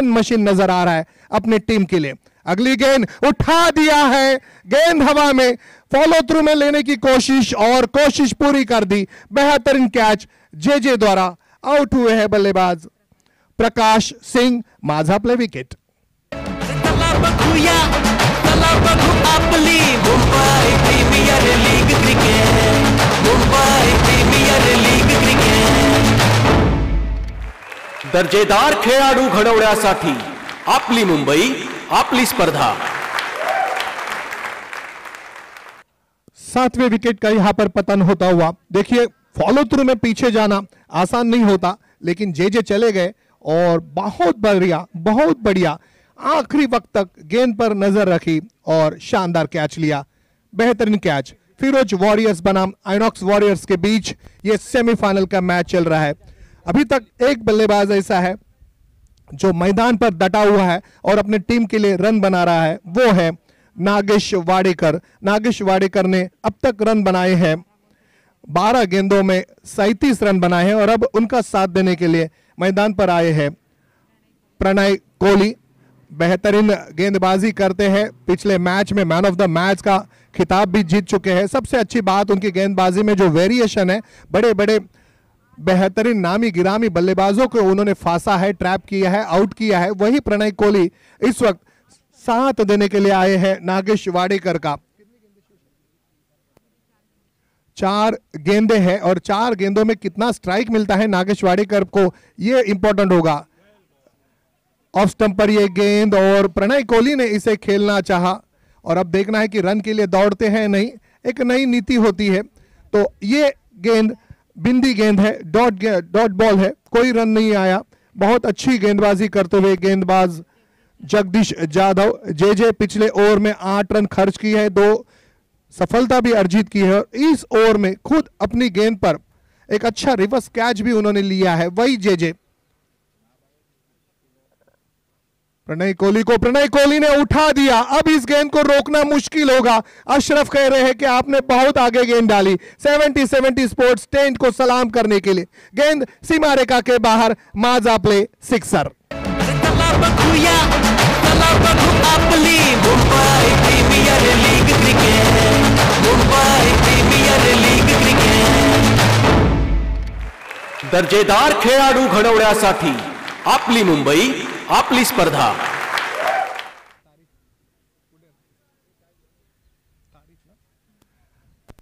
मशीन नजर आ रहा है अपने टीम के लिए। अगली गेंद उठा दिया है, गेंद हवा में, फॉलो थ्रू में लेने की कोशिश और कोशिश पूरी कर दी। बेहतरीन कैच जे द्वारा। आउट हुए हैं बल्लेबाज प्रकाश सिंह। माझा प्ले विकेट। चला बघूया, चला बघू आपली Mumbai premiere league cricket, Mumbai premiere league cricket. दर्जेदार खेळाडू घडवण्यासाठी आपली मुंबई, आपली स्पर्धा। 7वें विकेट का यहां पर पतन होता हुआ। देखिए फॉलो थ्रू में पीछे जाना आसान नहीं होता, लेकिन जे चले गए और बहुत बढ़िया आखिरी वक्त तक गेंद पर नजर रखी और शानदार कैच लिया। बेहतरीन कैच। फिरोज वॉरियर्स बनाम आइनॉक्स वॉरियर्स के बीच यह सेमीफाइनल का मैच चल रहा है। अभी तक एक बल्लेबाज ऐसा है जो मैदान पर डटा हुआ है और अपने टीम के लिए रन बना रहा है, वो है नागेश वाडेकर। नागेश वाडेकर ने अब तक रन बनाए हैं 12 गेंदों में 37 रन बनाए हैं और अब उनका साथ देने के लिए मैदान पर आए हैं प्रणय कोहली। बेहतरीन गेंदबाजी करते हैं, पिछले मैच में मैन ऑफ द मैच का खिताब भी जीत चुके हैं। सबसे अच्छी बात उनकी गेंदबाजी में जो वेरिएशन है, बड़े बड़े बेहतरीन नामी गिरामी बल्लेबाजों को उन्होंने फांसा है, ट्रैप किया है, आउट किया है। वही प्रणय कोहली इस वक्त साथ देने के लिए आए हैं नागेश वाडेकर का। 4 गेंदे हैं और 4 गेंदों में कितना स्ट्राइक मिलता है नागेश वाडेकर को, यह इंपॉर्टेंट होगा। ऑफ स्टंप पर यह गेंद और प्रणय कोहली ने इसे खेलना चाहा और अब देखना है कि रन के लिए दौड़ते हैं नहीं, एक नई नीति होती है। तो ये गेंद बिंदी गेंद है, डॉट बॉल है, कोई रन नहीं आया। बहुत अच्छी गेंदबाजी करते हुए गेंदबाज जगदीश जाधव जे पिछले ओवर में 8 रन खर्च की है, 2 सफलता भी अर्जित की है और इस ओवर में खुद अपनी गेंद पर एक अच्छा रिवर्स कैच भी उन्होंने लिया है। वही जे प्रणय कोहली ने उठा दिया। अब इस गेंद को रोकना मुश्किल होगा। अशरफ कह रहे हैं कि आपने बहुत आगे गेंद डाली। 70 स्पोर्ट्स टेंट को सलाम करने के लिए गेंद सीमा रेखा के बाहर। माझा प्ले सिक्सर। चला बघूया, चला बघू आपली Mumbai premiere league cricket, Mumbai premiere league cricket. दर्जेदार खेळाडू घडवण्यासाठी आपली मुंबई, आपली स्पर्धा।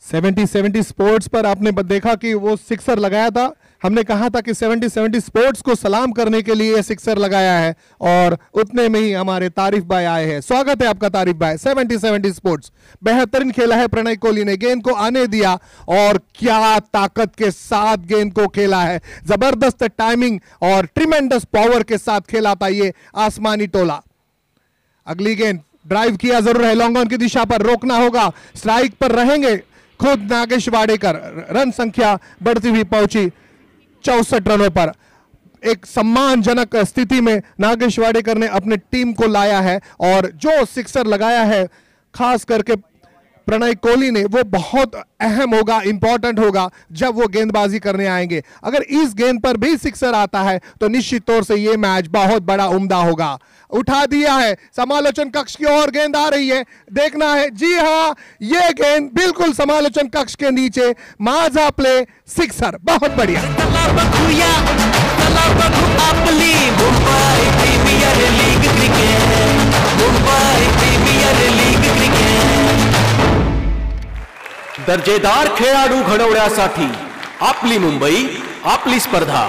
70 स्पोर्ट्स पर आपने देखा कि वो सिक्सर लगाया था। हमने कहा था कि 70 स्पोर्ट्स को सलाम करने के लिए सिक्सर लगाया है और उतने में ही हमारे तारिफ भाई आए हैं। स्वागत है आपका तारिफ भाई। 70 स्पोर्ट्स बेहतरीन खेला है प्रणय कोहली ने, गेंद को आने दिया और क्या ताकत के साथ गेंद को खेला है। जबरदस्त टाइमिंग और ट्रिमेंडस पावर के साथ खेला था ये आसमानी टोला। अगली गेंद ड्राइव किया जरूर है, लॉन्ग ऑन की दिशा पर रोकना होगा। स्ट्राइक पर रहेंगे खुद नागेश वाडेकर। रन संख्या बढ़ती हुई पहुंची 64 रनों पर। एक सम्मानजनक स्थिति में नागेश वाडेकर ने अपने टीम को लाया है और जो सिक्सर लगाया है खास करके प्रणय कोहली ने, वो बहुत अहम होगा, इंपॉर्टेंट होगा जब वो गेंदबाजी करने आएंगे। अगर इस गेंद पर भी सिक्सर आता है तो निश्चित तौर से ये मैच बहुत बड़ा उम्दा होगा। उठा दिया है, समालोचन कक्ष की ओर गेंद आ रही है, देखना है। जी हां, ये गेंद बिल्कुल समालोचन कक्ष के नीचे। माझा प्ले सिक्सर, बहुत बढ़िया। चला बघूया, चला बघू आपली Mumbai premiere league cricket, Mumbai premiere league cricket. दर्जेदार खेळाडू घडवण्यासाठी आपली मुंबई, आपली स्पर्धा।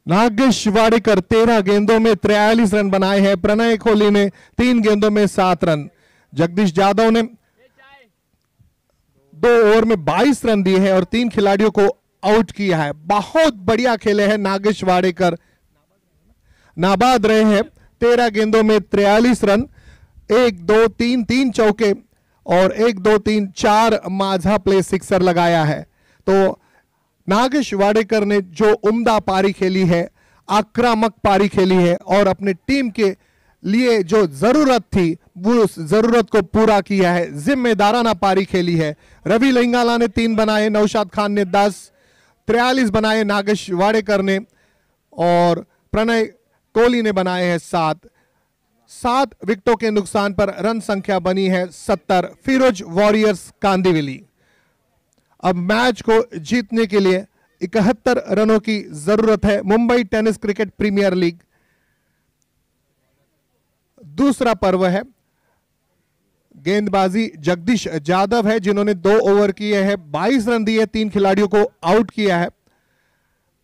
नागेश वाडेकर 13 गेंदों में 43 रन बनाए हैं। प्रणय कोहली ने 3 गेंदों में 7 रन। जगदीश जाधव ने 2 ओवर में 22 रन दिए हैं और 3 खिलाड़ियों को आउट किया है। बहुत बढ़िया खेले हैं नागेश वाडेकर, नाबाद रहे हैं। 13 गेंदों में 43 रन, 1 2 3 3 चौके और 1 2 3 4 माझा प्ले सिक्सर लगाया है। तो नागेश वाडेकर ने जो उम्दा पारी खेली है, आक्रामक पारी खेली है और अपने टीम के लिए जो जरूरत थी वो उस जरूरत को पूरा किया है। जिम्मेदाराना पारी खेली है। रवि लिंगाला ने 3 बनाए, नौशाद खान ने 10, 43 बनाए नागेश वाडेकर ने और प्रणय कोहली ने बनाए हैं 7। 7 विकेटों के नुकसान पर रन संख्या बनी है 70। फिरोज वॉरियर्स कांदिवली। अब मैच को जीतने के लिए 71 रनों की जरूरत है। Mumbai tennis cricket premier league दूसरा पर्व है। गेंदबाजी जगदीश जाधव है जिन्होंने 2 ओवर किए हैं, 22 रन दिए, 3 खिलाड़ियों को आउट किया है।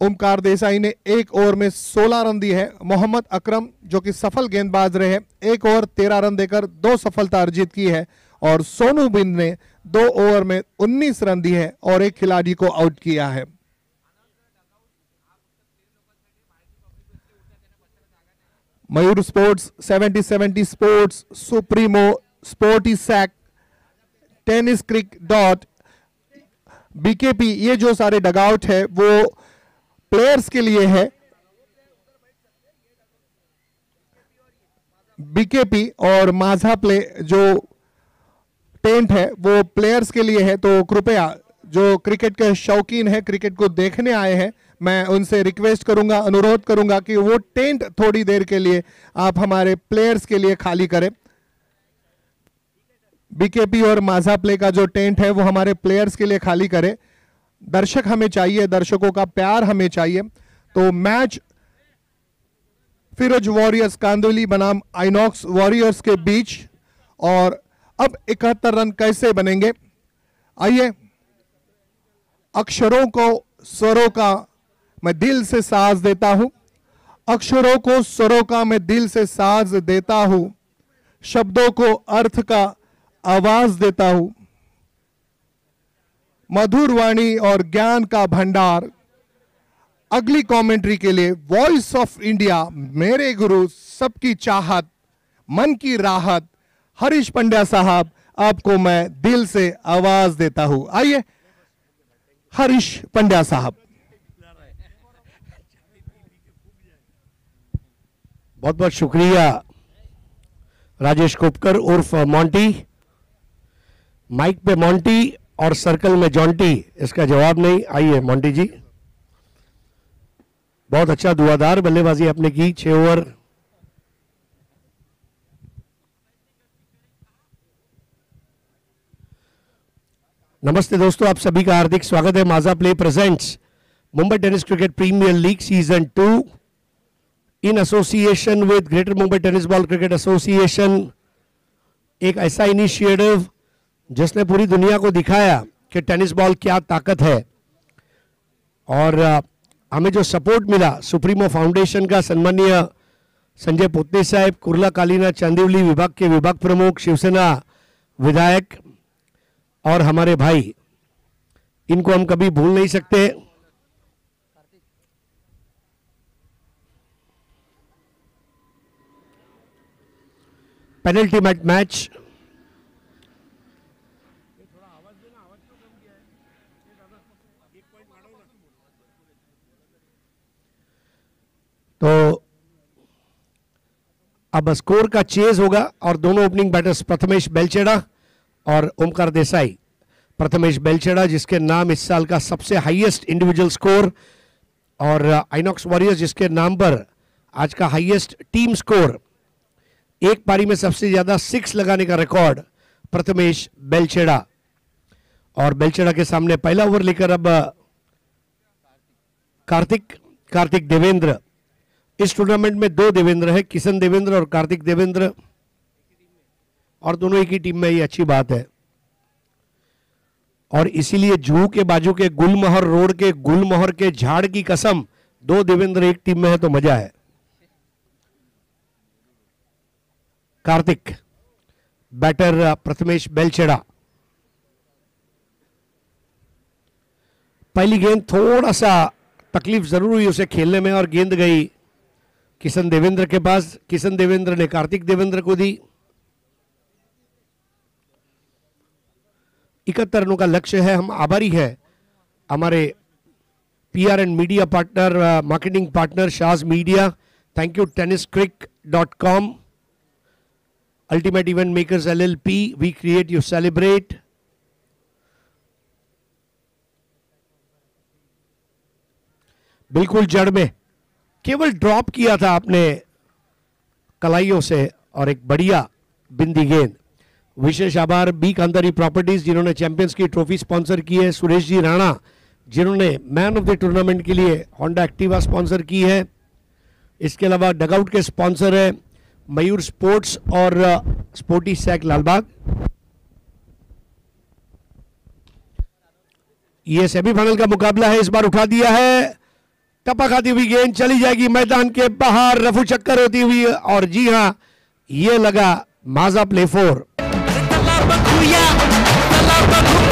ओमकार देसाई ने 1 ओवर में 16 रन दिए हैं। मोहम्मद अकरम जो कि सफल गेंदबाज रहे हैं, 1 ओवर 13 रन देकर 2 सफलता अर्जित की है और सोनू बिंद ने 2 ओवर में 19 रन दिए हैं और 1 खिलाड़ी को आउट किया है। Mayur sports, 70-70 sports, supremo, sporty sack, tennis cric dot, BKP, ये जो सारे डगआउट है वो प्लेयर्स के लिए है। बीकेपी और माझा प्ले जो टेंट है वो प्लेयर्स के लिए है। तो कृपया जो क्रिकेट के शौकीन है, क्रिकेट को देखने आए हैं, मैं उनसे रिक्वेस्ट करूंगा, अनुरोध करूंगा कि वो टेंट थोड़ी देर के लिए आप हमारे प्लेयर्स के लिए खाली करें। बीकेपी और माझा प्ले का जो टेंट है वो हमारे प्लेयर्स के लिए खाली करें। दर्शक हमें चाहिए, दर्शकों का प्यार हमें चाहिए। तो मैच फिरोज वॉरियर्स कांदिवली बनाम आइनॉक्स वॉरियर्स के बीच, और अब 71 रन कैसे बनेंगे, आइए। अक्षरों को स्वरों का मैं दिल से साज देता हूं, अक्षरों को स्वरों का मैं दिल से साज देता हूं, शब्दों को अर्थ का आवाज देता हूं, मधुर वाणी और ज्ञान का भंडार। अगली कमेंट्री के लिए वॉइस ऑफ इंडिया, मेरे गुरु, सबकी चाहत, मन की राहत, हरीश पंड्या साहब, आपको मैं दिल से आवाज देता हूं। आइए हरीश पंड्या साहब। बहुत बहुत शुक्रिया राजेश कोपकर उर्फ मॉन्टी। माइक पे मॉन्टी और सर्कल में जॉन्टी, इसका जवाब नहीं। आइए मॉन्टी जी, बहुत अच्छा धुआंधार बल्लेबाजी आपने की 6 ओवर। नमस्ते दोस्तों, आप सभी का हार्दिक स्वागत है। माझा play presents Mumbai tennis cricket premier league season 2 in association with greater Mumbai tennis ball cricket association. एक ऐसा इनिशिएटिव जिसने पूरी दुनिया को दिखाया कि टेनिस बॉल क्या ताकत है, और हमें जो सपोर्ट मिला सुप्रीमो फाउंडेशन का, सम्मानीय संजय पोतने साहब, कुर्ला कालीना चांदिवली विभाग के विभाग प्रमुख, शिवसेना विधायक और हमारे भाई, इनको हम कभी भूल नहीं सकते। पेनल्टी मैच तो अब स्कोर का चेज होगा और दोनों ओपनिंग बैटर्स प्रथमेश बेलचेड़ा और ओमकार देसाई। प्रथमेश बेलचेड़ा जिसके नाम इस साल का सबसे हाईएस्ट इंडिविजुअल स्कोर, और आइनॉक्स वॉरियर्स जिसके नाम पर आज का हाईएस्ट टीम स्कोर, एक पारी में सबसे ज्यादा 6 लगाने का रिकॉर्ड प्रथमेश बेलचेड़ा। और बेलचेड़ा के सामने पहला ओवर लेकर अब कार्तिक देवेंद्र। इस टूर्नामेंट में 2 देवेंद्र है, किशन देवेंद्र और कार्तिक देवेंद्र, और दोनों एक ही टीम में, ये अच्छी बात है। और इसीलिए जुहू के बाजू के गुलमोहर रोड के गुलमोहर के झाड़ की कसम दो देवेंद्र एक टीम में है तो मजा है। कार्तिक, बैटर प्रथमेश बेलछेड़ा। पहली गेंद थोड़ा सा तकलीफ जरूर हुई उसे खेलने में और गेंद गई किशन देवेंद्र के पास। किशन देवेंद्र ने कार्तिक देवेंद्र को दी। 71 रनों का लक्ष्य है। हम आभारी हैं हमारे PR and media partner, marketing partner Shaz Media. Thank you tenniscrick.com, ultimate event makers LLP, we create you celebrate. बिल्कुल जड़ में, केवल ड्रॉप किया था आपने कलाइयों से और एक बढ़िया बिंदी गेंद। विशेष आभार बी कांतारी प्रॉपर्टीज जिन्होंने चैंपियंस की ट्रॉफी स्पॉन्सर की है, सुरेश जी राणा जिन्होंने मैन ऑफ द टूर्नामेंट के लिए होंडा एक्टिवा स्पॉन्सर की है। इसके अलावा डगआउट के स्पॉन्सर है मयूर स्पोर्ट्स और स्पोर्टी सैक लालबाग। ये सेमीफाइनल का मुकाबला है, इस बार उठा दिया है, टपा खाती हुई गेंद चली जाएगी मैदान के बाहर, रफू चक्कर होती हुई, और जी हां ये लगा माजा प्ले 4।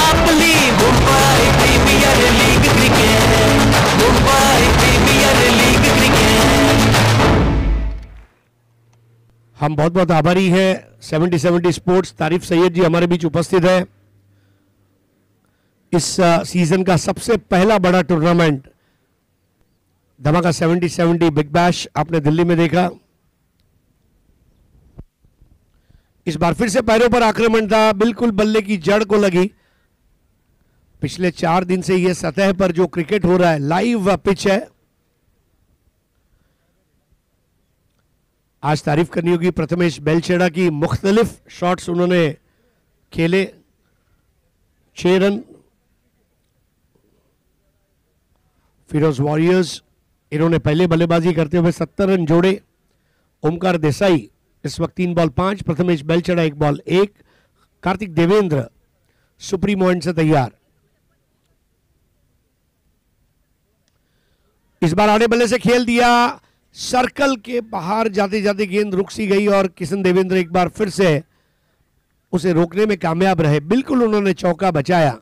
आपली Mumbai premiere league cricket, Mumbai premiere league cricket. हम बहुत बहुत आभारी हैं 70-70 स्पोर्ट्स, तारिफ सैयद जी हमारे बीच उपस्थित है। इस सीजन का सबसे पहला बड़ा टूर्नामेंट धमाका 70-70 बिग बैश आपने दिल्ली में देखा। इस बार फिर से पैरों पर आक्रमण था, बिल्कुल बल्ले की जड़ को लगी। पिछले 4 दिन से यह सतह पर जो क्रिकेट हो रहा है, लाइव पिच है। आज तारीफ करनी होगी प्रथमेश बेलछेड़ा की, मुख्तलिफ शॉट्स उन्होंने खेले, 6 रन। फिरोज वॉरियर्स इन्होंने पहले बल्लेबाजी करते हुए 70 रन जोड़े। ओमकार देसाई इस वक्त 3 ball 5, Prathamesh Belchheda 1 ball 1, Kartik Devendra supremo end से तैयार। इस बार आड़े बल्ले से खेल दिया, सर्कल के बाहर जाते जाते गेंद रुक सी गई और किशन देवेंद्र एक बार फिर से उसे रोकने में कामयाब रहे। बिल्कुल उन्होंने चौका बचाया।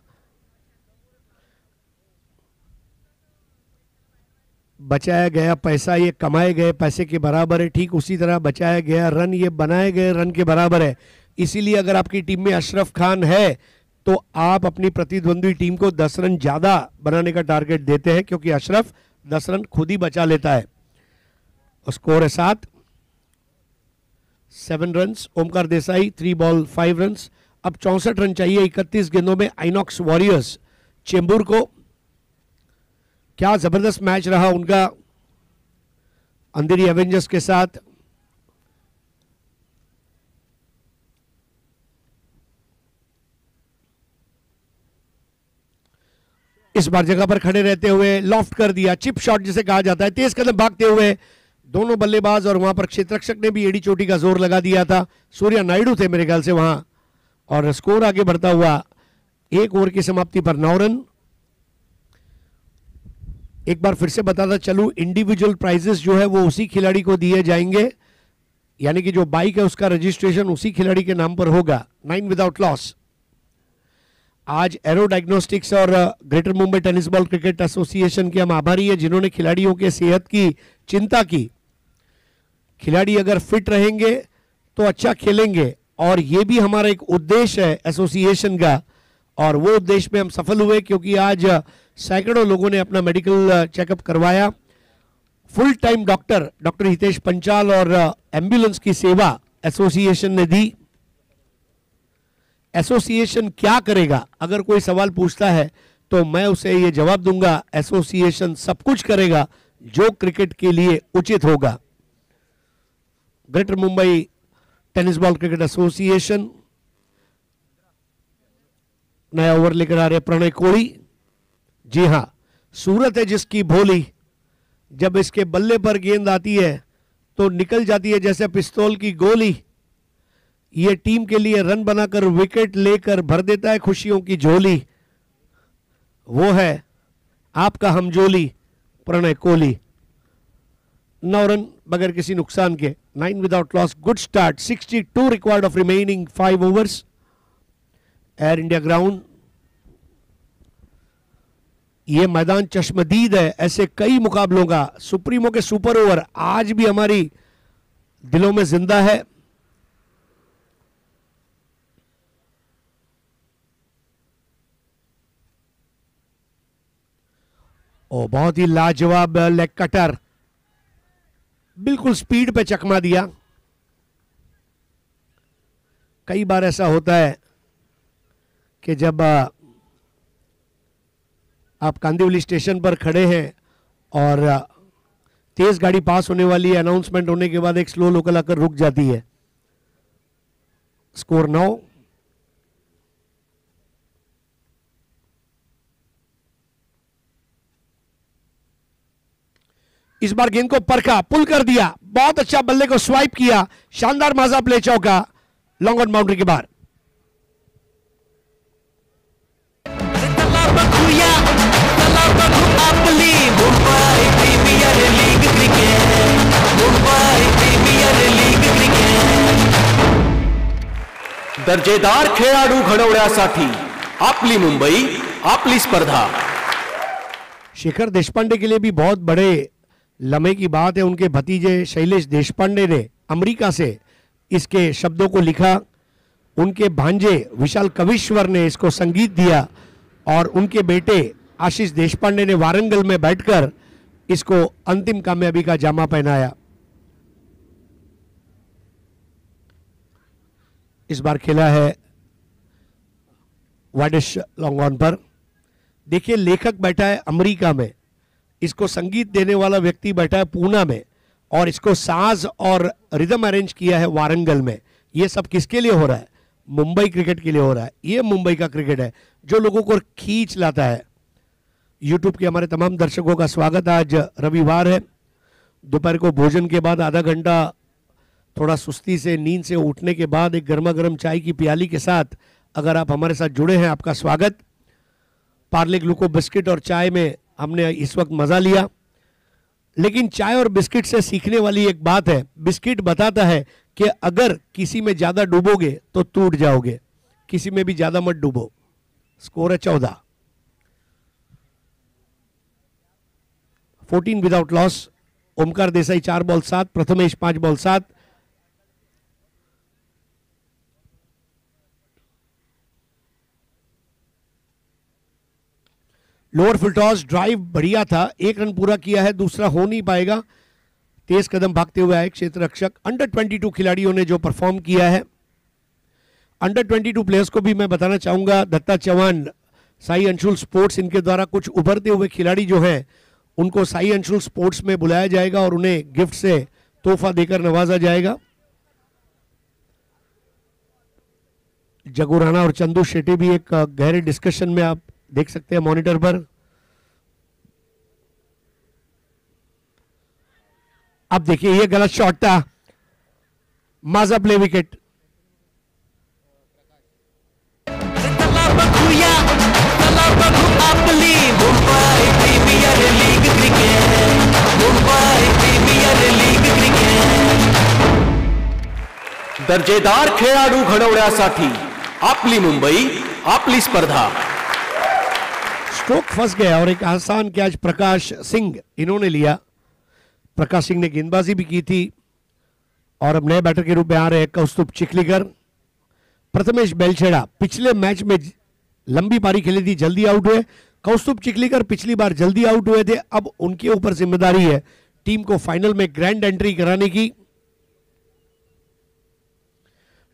बचाया गया पैसा ये कमाए गए पैसे के बराबर है, ठीक उसी तरह बचाया गया रन ये बनाए गए रन के बराबर है। इसीलिए अगर आपकी टीम में अशरफ खान है तो आप अपनी प्रतिद्वंदी टीम को 10 रन ज्यादा बनाने का टारगेट देते हैं, क्योंकि अशरफ 10 रन खुद ही बचा लेता है। स्कोर है 7 runs. Omkar Desai 3 ball 5 runs. अब 64 रन चाहिए 31 गेंदों में आइनॉक्स वॉरियर्स चेंबूर को। क्या जबरदस्त मैच रहा उनका अंधेरी एवेंजर्स के साथ। इस बार जगह पर खड़े रहते हुए लॉफ्ट कर दिया, चिप शॉट जिसे कहा जाता है, तेज कदम भागते हुए दोनों बल्लेबाज, और वहां पर क्षेत्ररक्षक ने भी एड़ी चोटी का जोर लगा दिया था। सूर्या नायडू थे मेरे ख्याल से वहां, और स्कोर आगे बढ़ता हुआ 1 ओवर की समाप्ति पर 9 रन। एक बार फिर से बताता चलूं, इंडिविजुअल प्राइजेस जो है वो उसी खिलाड़ी को दिए जाएंगे, यानी कि जो बाइक है उसका रजिस्ट्रेशन उसी खिलाड़ी के नाम पर होगा। 9 विदाउट लॉस। आज एरो डायग्नोस्टिक्स और greater Mumbai tennis ball cricket association के हम आभारी हैं जिन्होंने खिलाड़ियों के सेहत की चिंता की। खिलाड़ी अगर फिट रहेंगे तो अच्छा खेलेंगे, और ये भी हमारा एक उद्देश्य है एसोसिएशन का, और वो उद्देश्य में हम सफल हुए, क्योंकि आज सैकड़ों लोगों ने अपना मेडिकल चेकअप करवाया। Full time doctor Hitesh Panchal और एम्बुलेंस की सेवा एसोसिएशन ने दी। एसोसिएशन क्या करेगा, अगर कोई सवाल पूछता है तो मैं उसे ये जवाब दूंगा, एसोसिएशन सब कुछ करेगा जो क्रिकेट के लिए उचित होगा। Greater Mumbai tennis ball cricket association नया ओवर लेकर आ रहे प्रणय कोहली। जी हां, सूरत है जिसकी भोली, जब इसके बल्ले पर गेंद आती है तो निकल जाती है जैसे पिस्तौल की गोली। ये टीम के लिए रन बनाकर विकेट लेकर भर देता है खुशियों की झोली। वो है आपका हमजोली प्रणय कोहली। 9 रन बगैर किसी नुकसान के, 9 without loss, good start. 62 required of remaining 5 overs. Air India ground, ये मैदान चश्मदीद है ऐसे कई मुकाबलों का। सुप्रीमो के सुपर ओवर आज भी हमारी दिलों में जिंदा है। ओ बहुत ही लाजवाब लेग कटर, बिल्कुल स्पीड पे चकमा दिया। कई बार ऐसा होता है कि जब आप कांदिवली स्टेशन पर खड़े हैं और तेज गाड़ी पास होने वाली है, अनाउंसमेंट होने के बाद एक स्लो लोकल आकर रुक जाती है। स्कोर 9। इस बार गेंद को परखा, पुल कर दिया, बहुत अच्छा बल्ले को स्वाइप किया, शानदार माजा प्ले चौका, लॉन्ग ऑन बाउंड्री के बाहर। आपली Mumbai premiere league cricket, Mumbai premiere league cricket. दर्जेदार खेळाडू घडवण्यासाठी आपली मुंबई, आपली स्पर्धा। शेखर देशपांडे के लिए भी बहुत बड़े लम्हे की बात है। उनके भतीजे शैलेश देशपांडे ने अमेरिका से इसके शब्दों को लिखा, उनके भांजे विशाल कविश्वर ने इसको संगीत दिया और उनके बेटे आशीष देशपांडे ने वारंगल में बैठकर इसको अंतिम कामयाबी का जामा पहनाया। इस बार खेला है वाडिश लॉन्ग ऑन पर। देखिए लेखक बैठा है अमेरिका में, इसको संगीत देने वाला व्यक्ति बैठा है पूना में, और इसको साज और रिदम अरेंज किया है वारंगल में। ये सब किसके लिए हो रहा है? मुंबई क्रिकेट के लिए हो रहा है। ये मुंबई का क्रिकेट है जो लोगों को खींच लाता है। यूट्यूब के हमारे तमाम दर्शकों का स्वागत। आज रविवार है, दोपहर को भोजन के बाद आधा घंटा थोड़ा सुस्ती से नींद से उठने के बाद एक गर्मा गर्म चाय की प्याली के साथ अगर आप हमारे साथ जुड़े हैं, आपका स्वागत। पार्ले ग्लूको बिस्किट और चाय में हमने इस वक्त मजा लिया, लेकिन चाय और बिस्किट से सीखने वाली एक बात है। बिस्किट बताता है कि अगर किसी में ज्यादा डूबोगे तो टूट जाओगे, किसी में भी ज्यादा मत डूबो। स्कोर है 14। 14 without loss. Omkar Desai 4 ball 7, Prathamesh 5 ball 7। Lower full toss, drive बढ़िया था, 1 रन पूरा किया है, दूसरा हो नहीं पाएगा। तेज कदम भागते हुए आए क्षेत्र रक्षक। अंडर 22 खिलाड़ियों ने जो परफॉर्म किया है, अंडर 22 प्लेयर्स को भी मैं बताना चाहूंगा, दत्ता चौहान, साई अंशुल स्पोर्ट्स, इनके द्वारा कुछ उभरते हुए खिलाड़ी जो हैं उनको साई अंशुल स्पोर्ट्स में बुलाया जाएगा और उन्हें गिफ्ट से तोहफा देकर नवाजा जाएगा। जगू राणा और चंदू शेट्टी भी एक गहरे डिस्कशन में आप देख सकते हैं मॉनिटर पर। अब देखिए ये गलत शॉट था, माजा प्ले विकेट। आपली Mumbai premiere league cricket, Mumbai premiere league cricket. दर्जेदार खेळाडू घडवण्यासाठी आपली मुंबई, आपली स्पर्धा। स्ट्रोक फंस गया और एक आसान कैच प्रकाश सिंह इन्होंने लिया। प्रकाश सिंह ने गेंदबाजी भी की थी और अब नए बैटर के रूप में आ रहे हैं कौस्तुभ चिखलीकर। प्रथमेश बेलछेड़ा पिछले मैच में लंबी पारी खेली थी, जल्दी आउट हुए। कौस्तुभ चिखलीकर पिछली बार जल्दी आउट हुए थे, अब उनके ऊपर जिम्मेदारी है टीम को फाइनल में ग्रैंड एंट्री कराने की।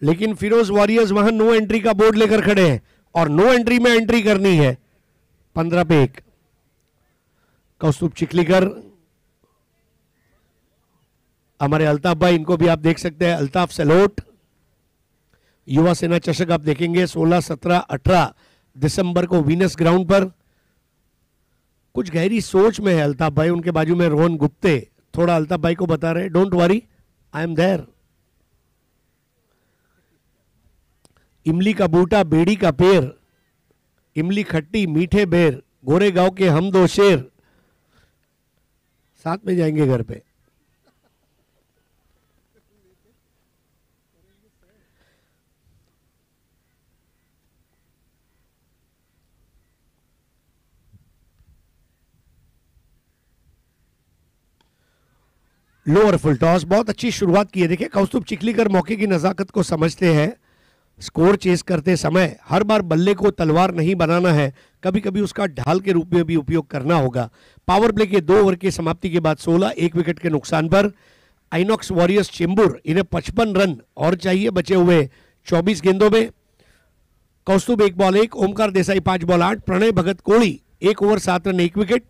लेकिन फिरोज वॉरियर्स वहां नो एंट्री का बोर्ड लेकर खड़े हैं और नो एंट्री में एंट्री करनी है। 15 पे 1। कौस्तुभ चिखलीकर, हमारे अल्ताफ भाई, इनको भी आप देख सकते हैं, अल्ताफ सेलोट। युवा सेना चषक आप देखेंगे 16, 17, 18 दिसंबर को वीनस ग्राउंड पर। कुछ गहरी सोच में है अल्ताफ भाई, उनके बाजू में रोहन गुप्ते थोड़ा अल्ताफ भाई को बता रहे, don't worry, I am there. इमली का बूटा, बेड़ी का पेड़, इमली खट्टी मीठे बेर, गोरे गांव के हम 2 शेर, साथ में जाएंगे घर पे। लोअर फुल टॉस, बहुत अच्छी शुरुआत की है। देखिए कौस्तुभ चिखलीकर मौके की नज़ाकत को समझते हैं। स्कोर चेस करते समय हर बार बल्ले को तलवार नहीं बनाना है, कभी कभी उसका ढाल के रूप में भी उपयोग करना होगा। पावर प्ले के 2 ओवर की समाप्ति के बाद 16, 1 विकेट के नुकसान पर आइनॉक्स वॉरियर्स चेंबूर, इन्हें 55 रन और चाहिए बचे हुए 24 गेंदों में। कौस्तुभ 1 बॉल 1, ओमकार देसाई 5 बॉल 8, प्रणय भगत कोहली 1 ओवर 7 रन 1 विकेट।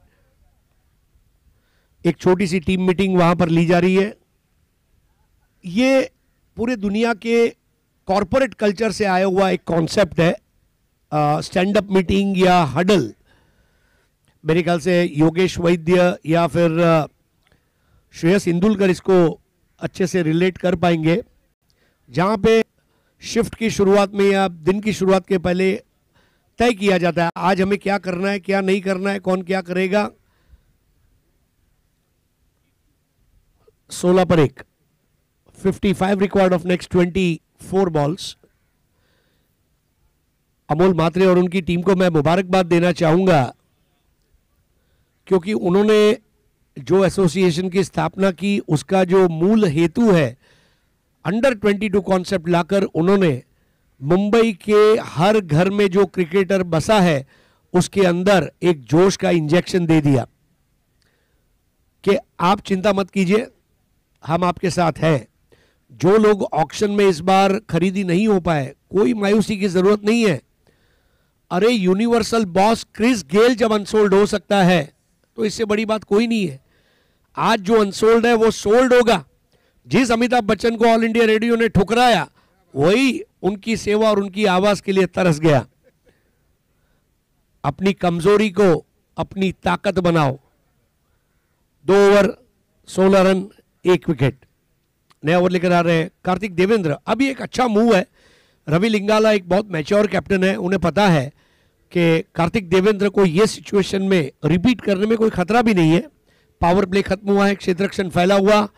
एक छोटी सी टीम मीटिंग वहां पर ली जा रही है। ये पूरे दुनिया के कॉरपोरेट कल्चर से आया हुआ एक कॉन्सेप्ट है, स्टैंड अप मीटिंग या हडल। मेरे ख्याल से योगेश वैद्य या फिर श्रेयस इंदुलकर इसको अच्छे से रिलेट कर पाएंगे, जहां पे शिफ्ट की शुरुआत में या दिन की शुरुआत के पहले तय किया जाता है आज हमें क्या करना है, क्या नहीं करना है, कौन क्या करेगा। 16 पर 1, 55 record off next 24 balls. Amol Mhatre और उनकी टीम को मैं मुबारकबाद देना चाहूंगा, क्योंकि उन्होंने जो एसोसिएशन की स्थापना की उसका जो मूल हेतु है अंडर 22 कॉन्सेप्ट लाकर उन्होंने मुंबई के हर घर में जो क्रिकेटर बसा है उसके अंदर एक जोश का इंजेक्शन दे दिया कि आप चिंता मत कीजिए, हम आपके साथ हैं। जो लोग ऑक्शन में इस बार खरीदी नहीं हो पाए, कोई मायूसी की जरूरत नहीं है। अरे यूनिवर्सल बॉस क्रिस गेल जब अनसोल्ड हो सकता है तो इससे बड़ी बात कोई नहीं है। आज जो अनसोल्ड है वो सोल्ड होगा। जिस अमिताभ बच्चन को ऑल इंडिया रेडियो ने ठुकराया, वही उनकी सेवा और उनकी आवाज के लिए तरस गया। अपनी कमजोरी को अपनी ताकत बनाओ। 2 ओवर 16 रन 1 विकेट। नया ओवर लेकर आ रहे हैं कार्तिक देवेंद्र। अभी एक अच्छा मूव है। रवि लिंगाला एक बहुत मैच्योर कैप्टन है, उन्हें पता है कि कार्तिक देवेंद्र को ये सिचुएशन में रिपीट करने में कोई खतरा भी नहीं है। पावर प्ले खत्म हुआ है, क्षेत्ररक्षण फैला हुआ।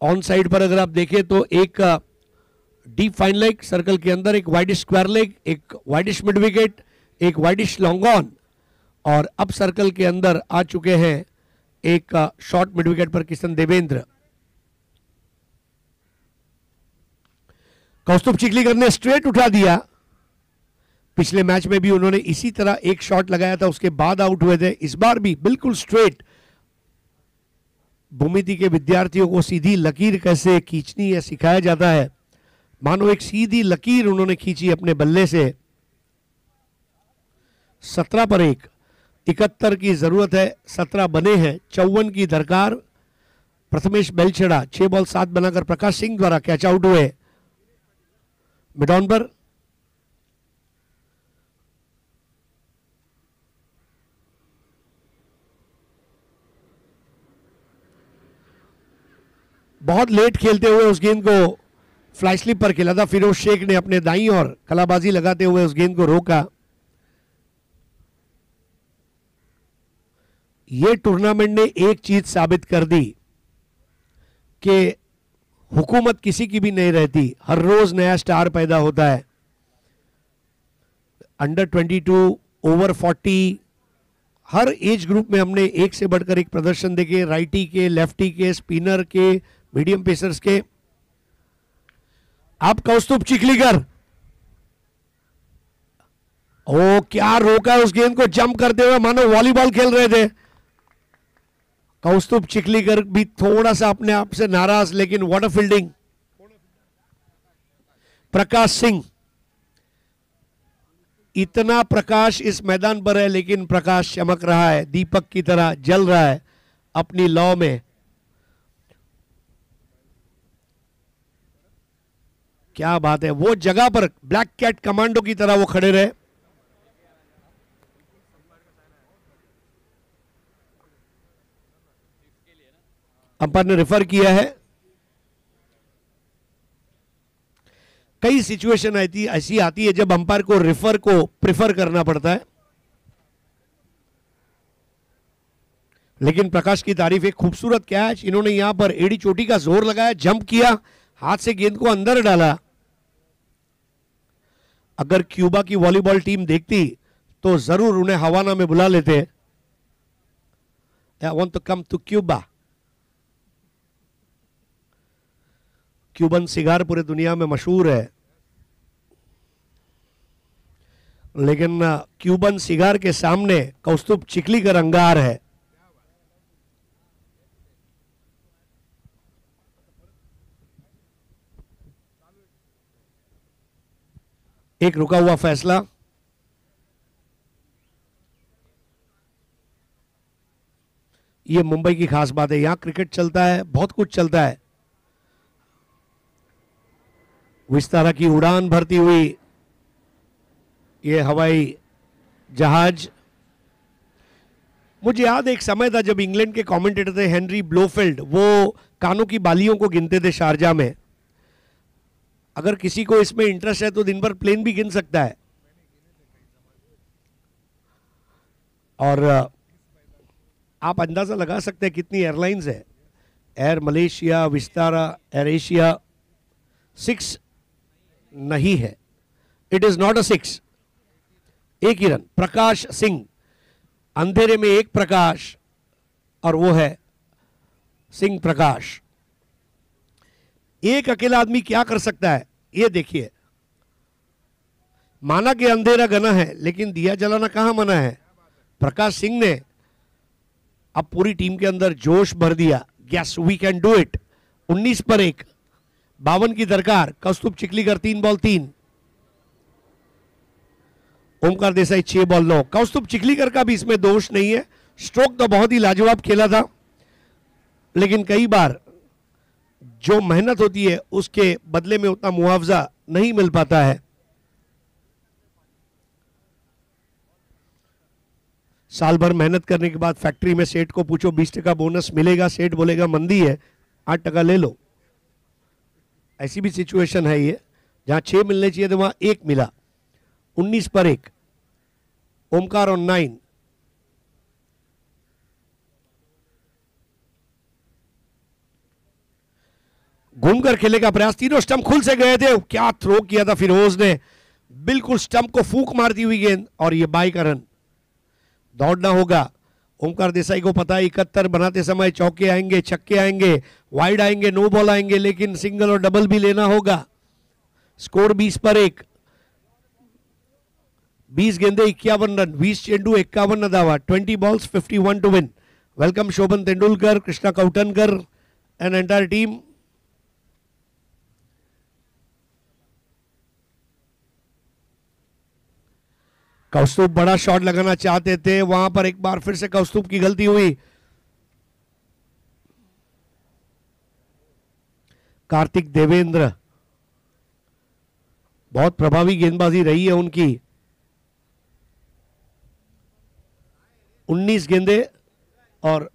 ऑन साइड पर अगर आप देखें तो एक डीप फाइन लेग सर्कल के अंदर, एक वाइडिश स्क्वायर लेग, एक वाइडिश मिड विकेट, एक वाइडिश लॉन्ग ऑन, और अब सर्कल के अंदर आ चुके हैं एक शॉर्ट मिड विकेट पर किशन देवेंद्र। कौस्तुभ चिखलीकर ने स्ट्रेट उठा दिया। पिछले मैच में भी उन्होंने इसी तरह एक शॉट लगाया था, उसके बाद आउट हुए थे। इस बार भी बिल्कुल स्ट्रेट। भूमिति के विद्यार्थियों को सीधी लकीर कैसे खींचनी है सिखाया जाता है। मानो एक सीधी लकीर उन्होंने खींची अपने बल्ले से। 17 पर 1, 71 की जरूरत है, 17 बने हैं, 54 की दरकार। प्रथमेश बेलछड़ा 6 बॉल 7 बनाकर प्रकाश सिंह द्वारा कैच आउट हुए मिड ऑन पर। बहुत लेट खेलते हुए उस गेंद को फ्लाई स्लिप पर खेला था। फिरोज शेख ने अपने दाईं और कलाबाजी लगाते हुए उस गेंद को रोका। यह टूर्नामेंट ने एक चीज साबित कर दी कि हुकूमत किसी की भी नहीं रहती, हर रोज नया स्टार पैदा होता है। अंडर 22, ओवर 40, हर एज ग्रुप में हमने एक से बढ़कर एक प्रदर्शन देखे। राइटी के, लेफ्टी के, स्पिनर के, मीडियम पेसर्स के। अब कौस्तुभ चिखलीकर, ओ क्या रोका उस गेंद को जंप करते हुए, मानो वॉलीबॉल खेल रहे थे। कौस्तुभ चिखलीकर भी थोड़ा सा अपने आप से नाराज, लेकिन what a fielding. Prakash Singh, इतना प्रकाश इस मैदान पर है लेकिन प्रकाश चमक रहा है, दीपक की तरह जल रहा है अपनी लौ में। क्या बात है, वो जगह पर ब्लैक कैट कमांडो की तरह वो खड़े रहे। अंपायर ने रेफर किया है। कई सिचुएशन ऐसी आती है जब अंपायर को रेफर को प्रेफर करना पड़ता है, लेकिन प्रकाश की तारीफ। एक खूबसूरत कैच, इन्होंने यहां पर एड़ी चोटी का जोर लगाया, जंप किया, हाथ से गेंद को अंदर डाला। अगर क्यूबा की वॉलीबॉल टीम देखती तो जरूर उन्हें हवाना में बुला लेते। I want to come to Cuba. Cuban cigar पूरे दुनिया में मशहूर है, लेकिन क्यूबन सिगार के सामने कौस्तुभ चिखलीकर अंगार है। एक रुका हुआ फैसला। ये मुंबई की खास बात है, यहां क्रिकेट चलता है, बहुत कुछ चलता है। विस्तारा की उड़ान भरती हुई ये हवाई जहाज। मुझे याद एक समय था जब इंग्लैंड के कमेंटेटर थे हेनरी ब्लोफील्ड, वो कानों की बालियों को गिनते थे शारजा में। अगर किसी को इसमें इंटरेस्ट है तो दिन भर प्लेन भी गिन सकता है। और आप अंदाजा लगा सकते हैं कितनी एयरलाइंस है। Air Malaysia, Vistara, air Asia. 6 नहीं है, इट इज नॉट अ 6। एक ही रन, प्रकाश सिंह। अंधेरे में एक प्रकाश, और वो है सिंह प्रकाश। एक अकेला आदमी क्या कर सकता है ये देखिए। माना कि अंधेरा घना है, लेकिन दिया जलाना कहां मना है। प्रकाश सिंह ने अब पूरी टीम के अंदर जोश भर दिया। Yes, we can do it. 19 पर 1, 52 की दरकार। Kaustubh Chikhlikar 3 ball 3, Omkar Desai 6 ball 9। कौस्तुभ चिखलीकर का भी इसमें दोष नहीं है, स्ट्रोक तो बहुत ही लाजवाब खेला था, लेकिन कई बार जो मेहनत होती है उसके बदले में उतना मुआवजा नहीं मिल पाता है। साल भर मेहनत करने के बाद फैक्ट्री में सेठ को पूछो 20% बोनस मिलेगा, सेठ बोलेगा मंदी है 8% ले लो। ऐसी भी सिचुएशन है ये, जहां 6 मिलने चाहिए तो वहां 1 मिला। 19 पर 1, ओमकार ऑन 9। घूमकर खेले का प्रयास, तीनों स्टंप खुल से गए थे। क्या थ्रो किया था फिरोज ने, बिल्कुल स्टंप को फूंक मारती हुई गेंद, और ये बाई का रन। दौड़ना होगा। ओमकार देसाई को पता है 71 बनाते समय चौके आएंगे, छक्के आएंगे, वाइड आएंगे, नो बॉल आएंगे, लेकिन सिंगल और डबल भी लेना होगा। स्कोर 20 पर 1। 20 गेंदे 51 रन, 20 चेंडू 51 दावा, 20 balls 51 to win. Welcome Shobhan Tendulkar, Krishna Kautankar and entire team. Kaustubh बड़ा शॉट लगाना चाहते थे, वहां पर एक बार फिर से कौस्तुभ की गलती हुई। कार्तिक देवेंद्र, बहुत प्रभावी गेंदबाजी रही है उनकी। 19 गेंदे और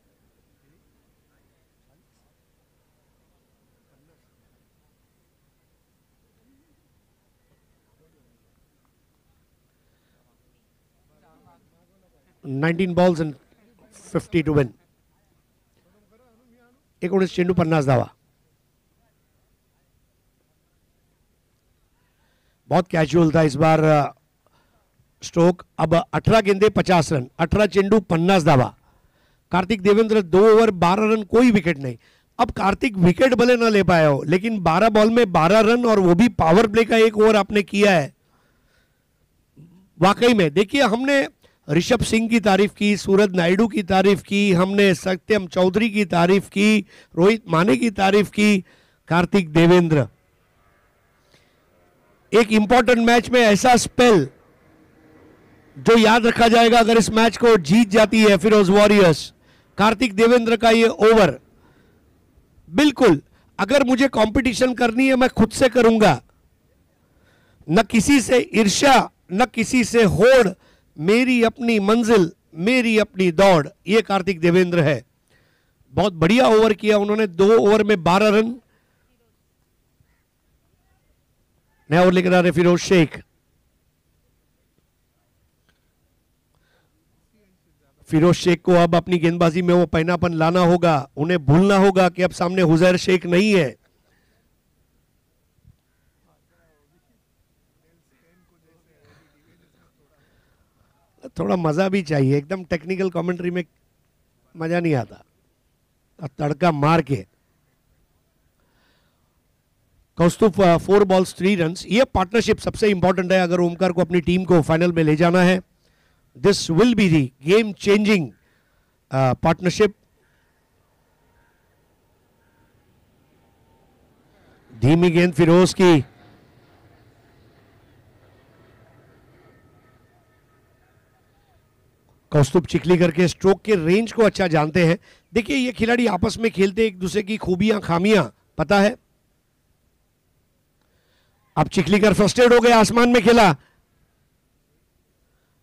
$19 balls and 50 to win। 19 चेंडू 50 धावा। बहुत कैजुअल था इस बार स्ट्रोक। अब 18 गेंदे 50 रन, 18 चेंडू 50 धावा। कार्तिक देवेंद्र 2 ओवर 12 रन, कोई विकेट नहीं। अब कार्तिक विकेट भले ना ले पाया हो, लेकिन 12 बॉल में 12 रन, और वो भी पावर प्ले का 1 ओवर आपने किया है। वाकई में देखिए, हमने ऋषभ सिंह की तारीफ की, सूरज नायडू की तारीफ की, हमने सत्यम चौधरी की तारीफ की, रोहित माने की तारीफ की। कार्तिक देवेंद्र एक इंपॉर्टेंट मैच में ऐसा स्पेल जो याद रखा जाएगा अगर इस मैच को जीत जाती है फिरोज वॉरियर्स। कार्तिक देवेंद्र का ये ओवर, बिल्कुल अगर मुझे कंपटीशन करनी है मैं खुद से करूंगा, न किसी से ईर्ष्या, न किसी से होड़, मेरी अपनी मंजिल, मेरी अपनी दौड़। ये कार्तिक देवेंद्र है। बहुत बढ़िया ओवर किया उन्होंने, 2 ओवर में 12 रन। नया ओवर लेकर आ रहे फिरोज शेख। फिरोज शेख को अब अपनी गेंदबाजी में वो पैनापन लाना होगा। उन्हें भूलना होगा कि अब सामने हुजैर शेख नहीं है। थोड़ा मजा भी चाहिए, एकदम टेक्निकल कमेंट्री में मजा नहीं आता। तड़का मार के कौस्तुभ 4 balls 3 runs. ये पार्टनरशिप सबसे इंपॉर्टेंट है अगर ओमकार को अपनी टीम को फाइनल में ले जाना है. This will be the game changing partnership. धीमी गेंद फिरोज की. कौस्तुभ चिखलीकर के स्ट्रोक के रेंज को अच्छा जानते हैं. देखिए ये खिलाड़ी आपस में खेलते एक दूसरे की खूबियां खामियां पता है. अब चिखलीकर फ्रस्ट्रेट हो गए, आसमान में खेला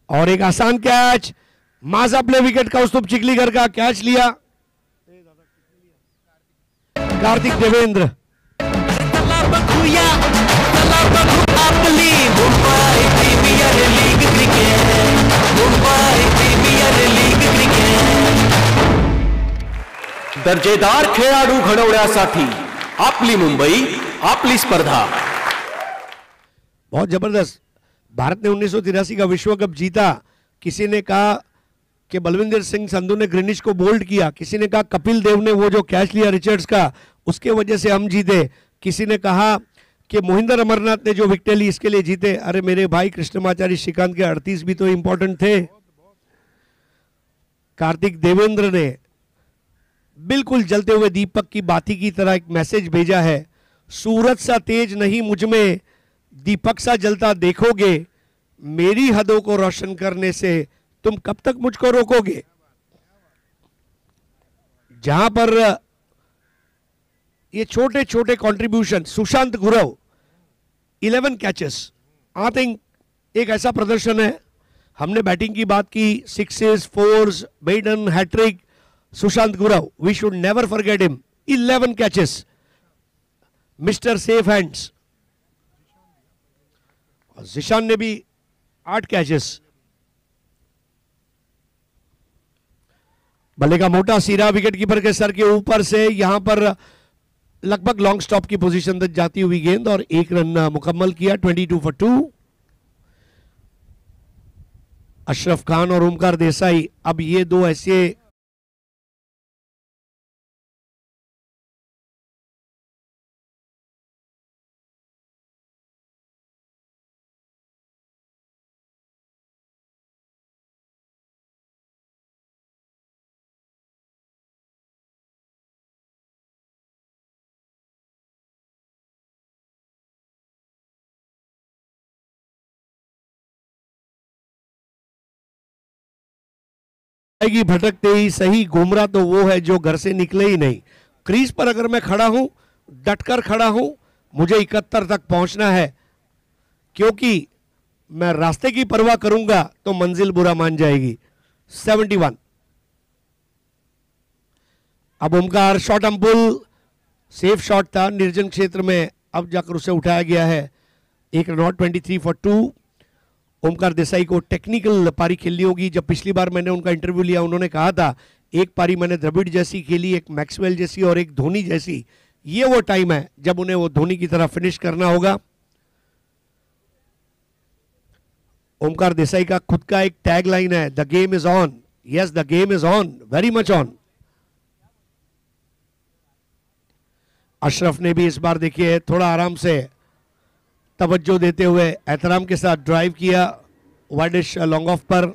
और एक आसान कैच. माजा प्ले विकेट कौस्तुभ चिखलीकर का कैच लिया. कार्तिक देवेंद्र. आपली Mumbai premiere league cricket, Mumbai premiere league cricket. दर्जेदार खेळाडू घडवण्यासाठी आपली मुंबई, आपली स्पर्धा. बहुत जबरदस्त. भारत ने 1983 का विश्व कप जीता. किसी ने कहा कि बलविंदर सिंह संधू ने ग्रीनिश को बोल्ड किया. किसी ने कहा कपिल देव ने वो जो कैच लिया रिचर्ड्स का उसके वजह से हम जीते. किसी ने कहा कि मोहिंदर अमरनाथ ने जो विकेट ली इसके लिए जीते. अरे मेरे भाई कृष्णमाचारी श्रीकांत के 38 भी तो इंपॉर्टेंट थे. कार्तिक देवेंद्र ने बिल्कुल जलते हुए दीपक की बाती की तरह एक मैसेज भेजा है. सूरज सा तेज नहीं मुझ में, दीपक सा जलता देखोगे, मेरी हदों को रोशन करने से तुम कब तक मुझको रोकोगे. जहां पर ये छोटे छोटे contribution. Sushant Gurav 11 catches. I think एक ऐसा प्रदर्शन है. हमने बैटिंग की बात की, 6s 4s maiden hattrick. Sushant Gurav we should never forget him. 11 catches, mister safe hands. Zeeshan ने भी 8 कैचेस. बल्ले का मोटा सिरा विकेट कीपर के सर के ऊपर से यहां पर लगभग लॉन्ग स्टॉप की पोजीशन तक जाती हुई गेंद और 1 रन मुकम्मल किया. 22 for 2. अशरफ खान और ओमकार देसाई. अब ये दो ऐसे की भटकते ही सही. गुमराह तो वो है जो घर से निकले ही नहीं. क्रीज पर अगर मैं खड़ा हूं, डटकर खड़ा हूं, मुझे 71 तक पहुंचना है, क्योंकि मैं रास्ते की परवाह करूंगा तो मंजिल बुरा मान जाएगी. 71. अब Omkar shot ampoule. Safe shot था निर्जन क्षेत्र में, अब जाकर उसे उठाया गया है. 1 run out. 23 for 2. Omkar Desai को टेक्निकल पारी खेलनी होगी. जब पिछली बार मैंने उनका इंटरव्यू लिया उन्होंने कहा था एक पारी मैंने द्रविड़ जैसी खेली, एक मैक्सवेल जैसी और एक धोनी जैसी. ये वो टाइम है जब उन्हें वो धोनी की तरह फिनिश करना होगा. ओमकार देसाई का खुद का एक टैग लाइन है, the game is on. Yes, the game is on, very much on. Ashraf ने भी इस बार देखिए थोड़ा आराम से तवज्जो देते हुए एहतराम के साथ ड्राइव किया वाइडिश लॉन्ग ऑफ पर.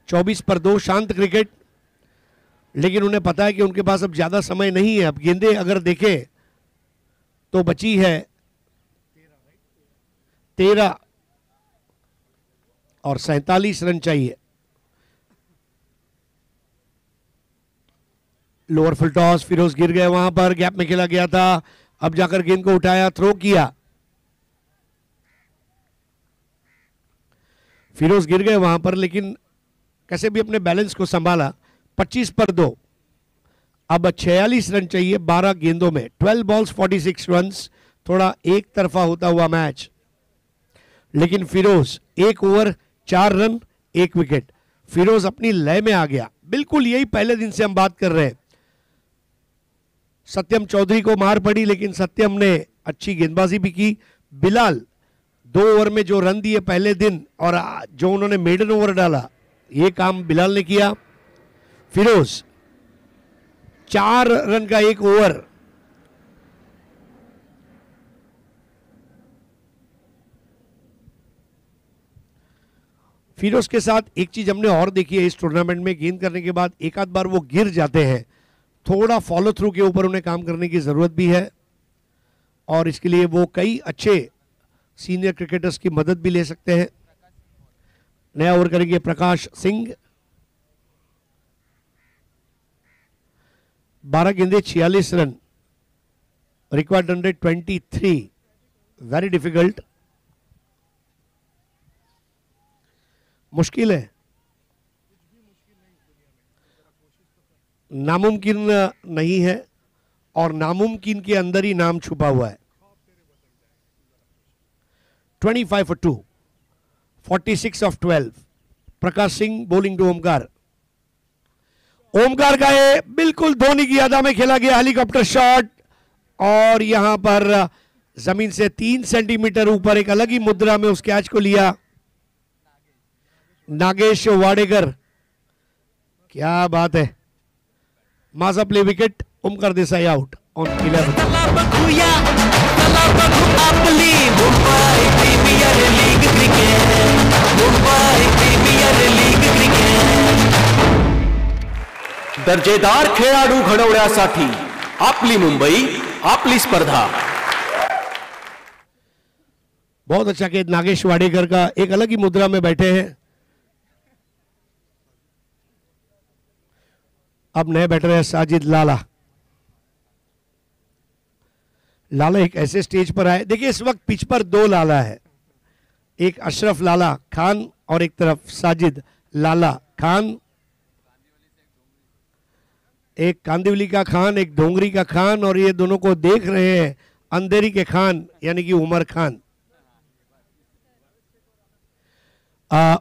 24 पर 2. शांत क्रिकेट. लेकिन उन्हें पता है कि उनके पास अब ज्यादा समय नहीं है. अब गेंदें अगर देखें तो बची है 13 और 47 रन चाहिए. Lower full toss. फिरोज गिर गए वहां पर, गैप में खेला गया था. अब जाकर गेंद को उठाया, थ्रो किया. फिरोज गिर गए वहां पर, लेकिन कैसे भी अपने बैलेंस को संभाला. 25 पर 2. अब 46 रन चाहिए 12 गेंदों में. 12 balls 46 रन्स. थोड़ा एक तरफा होता हुआ मैच, लेकिन Firoz 1 over 4 run 1 wicket. Firoz अपनी लय में आ गया. बिल्कुल यही पहले दिन से हम बात कर रहे हैं. सत्यम चौधरी को मार पड़ी, लेकिन सत्यम ने अच्छी गेंदबाजी भी की. बिलाल 2 ओवर में जो रन दिए पहले दिन और जो उन्होंने मेडन ओवर डाला, ये काम बिलाल ने किया. फिरोज 4 रन का 1 ओवर. फिरोज के साथ एक चीज हमने और देखी है इस टूर्नामेंट में, गेंद करने के बाद एक आध बार वो गिर जाते हैं, थोड़ा फॉलो थ्रू के ऊपर उन्हें काम करने की जरूरत भी है, और इसके लिए वो कई अच्छे सीनियर क्रिकेटर्स की मदद भी ले सकते हैं। नया ओवर करेंगे प्रकाश सिंह। 12 गेंदे 46 run, required run rate 23, very difficult, मुश्किल है, नामुमकिन नहीं है, और नामुमकिन के अंदर ही नाम छुपा हुआ है। 25 for 2, 46 of 12। Prakash Singh bowling to Omkar. Omkar का ये बिल्कुल धोनी की अदा में खेला गया हेलीकॉप्टर शॉट, और यहां पर जमीन से 3 सेंटीमीटर ऊपर एक अलग ही मुद्रा में उस कैच को लिया नागेश वाडेकर। क्या बात है, माजा play wicket, Omkar Desai out on 11। चला बघूया, चला बघू आपली Mumbai premiere league cricket, Mumbai premiere league cricket. दर्जेदार खेळाडू घडवण्यासाठी आपली मुंबई, आपली स्पर्धा। बहुत अच्छा खेल नागेश वाडेकर का, एक अलग ही मुद्रा में बैठे हैं। अब नए बैटर है साजिद लाला। लाला एक ऐसे स्टेज पर आए, देखिए इस वक्त पिच पर 2 लाला है, एक अशरफ लाला खान और एक तरफ साजिद लाला खान, एक कांदिवली का खान, एक डोंगरी का खान, और ये दोनों को देख रहे हैं अंधेरी के खान यानी कि उमर खान।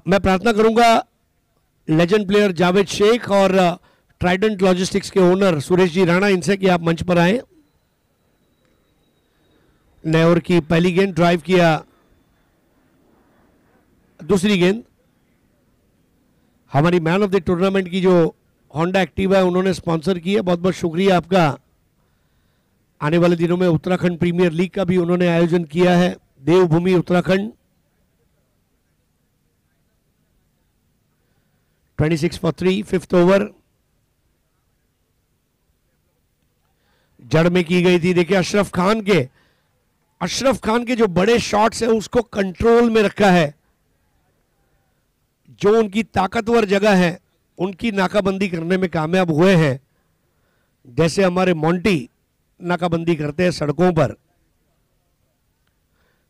मैं प्रार्थना करूंगा लेजेंड प्लेयर जावेद शेख और ट्राइडेंट लॉजिस्टिक्स के ओनर सुरेश जी राणा, इनसे कि आप मंच पर आए। नए ओवर की पहली गेंद ड्राइव किया, दूसरी गेंद हमारी मैन ऑफ द टूर्नामेंट की जो होंडा एक्टिवा है उन्होंने स्पॉन्सर की है, बहुत बहुत शुक्रिया आपका। आने वाले दिनों में उत्तराखंड प्रीमियर लीग का भी उन्होंने आयोजन किया है, देवभूमि उत्तराखंड। 26 for 3, 5th ओवर जड़ में की गई थी। देखिए अशरफ खान के जो बड़े शॉट्स हैं उसको कंट्रोल में रखा है, जो उनकी ताकतवर जगह है उनकी नाकाबंदी करने में कामयाब हुए हैं, जैसे हमारे मोंटी नाकाबंदी करते हैं सड़कों पर।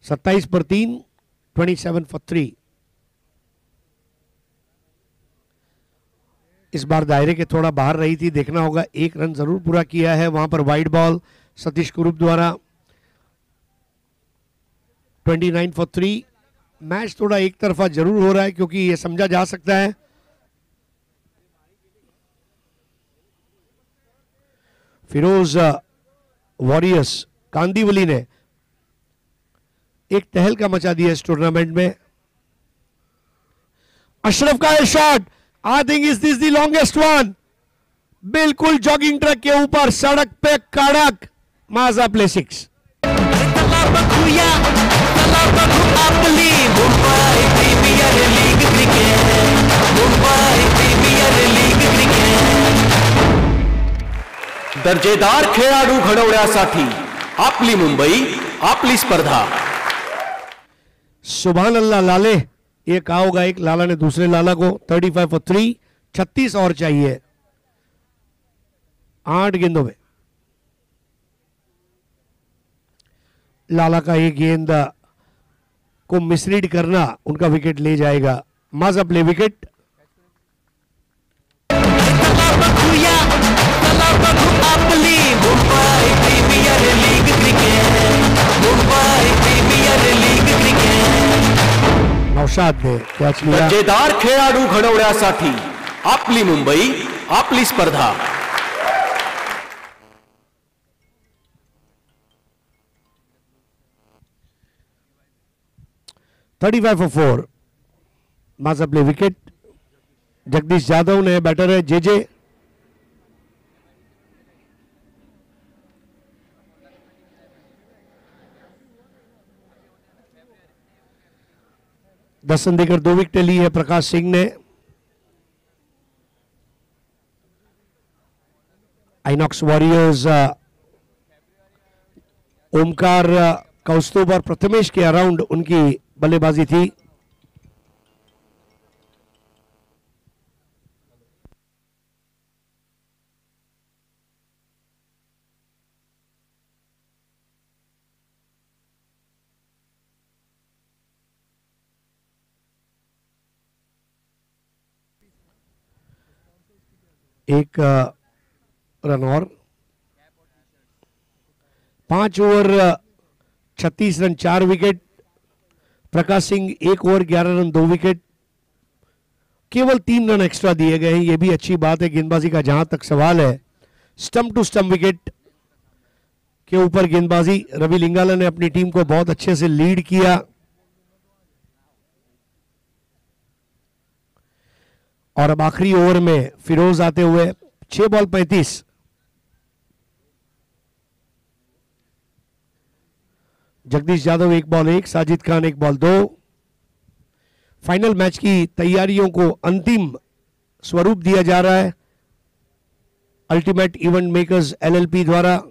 27 पर 3, 27 for 3। इस बार दायरे के थोड़ा बाहर रही थी, देखना होगा, 1 रन जरूर पूरा किया है वहां पर वाइड बॉल सतीश कुरूप द्वारा। 29 for 3। मैच थोड़ा एक तरफा जरूर हो रहा है क्योंकि यह समझा जा सकता है फिरोज वॉरियर्स कांदीवली ने एक तहलका मचा दिया इस टूर्नामेंट में। अशरफ का shot, I think is this the longest one, बिल्कुल जॉगिंग ट्रैक के ऊपर सड़क पे कड़क, माजा प्ले 6। चला बघूया, चला बघू आपली Mumbai premiere league cricket, Mumbai premiere league cricket. दर्जेदार खेळाडू घडवण्यासाठी आपली मुंबई, आपली स्पर्धा। सुभान अल्लाह लाले, ये कहा होगा एक लाला ने दूसरे लाला को। 35 for 3, 36 और चाहिए 8 गेंदों में। लाला का ये गेंद को मिसरीड करना उनका विकेट ले जाएगा। माजा प्ले विकेट। चला बघूया, चला बघू आपली Mumbai premiere league cricket, Mumbai premiere league cricket. Naushad ने कैच लिया। दर्जेदार खेळाडू घडवण्यासाठी आपली मुंबई, आपली स्पर्धा। $35 for 4, Maaza play wicket. Jagdish Yadav ने बैटर है जेजे। 10 रन देकर 2 विकेट ली है प्रकाश सिंह ने। आइनॉक्स वॉरियर्स ओमकार कौस्तुभ और प्रथमेश के अराउंड उनकी बल्लेबाजी थी। एक रन और 5 over 36 run 4 wicket. Prakash Singh 1 over 11 run 2 wicket. केवल 3 रन एक्स्ट्रा दिए गए हैं, यह भी अच्छी बात है गेंदबाजी का। जहां तक सवाल है, स्टंप टू स्टंप विकेट के ऊपर गेंदबाजी, रवि लिंगाला ने अपनी टीम को बहुत अच्छे से लीड किया। और अब आखिरी ओवर में फिरोज आते हुए 6 ball 35। Jagdish Yadav 1 ball 1, Sajid Khan 1 ball 2। Final match की तैयारियों को अंतिम स्वरूप दिया जा रहा है अल्टीमेट इवेंट मेकर्स एलएलपी द्वारा।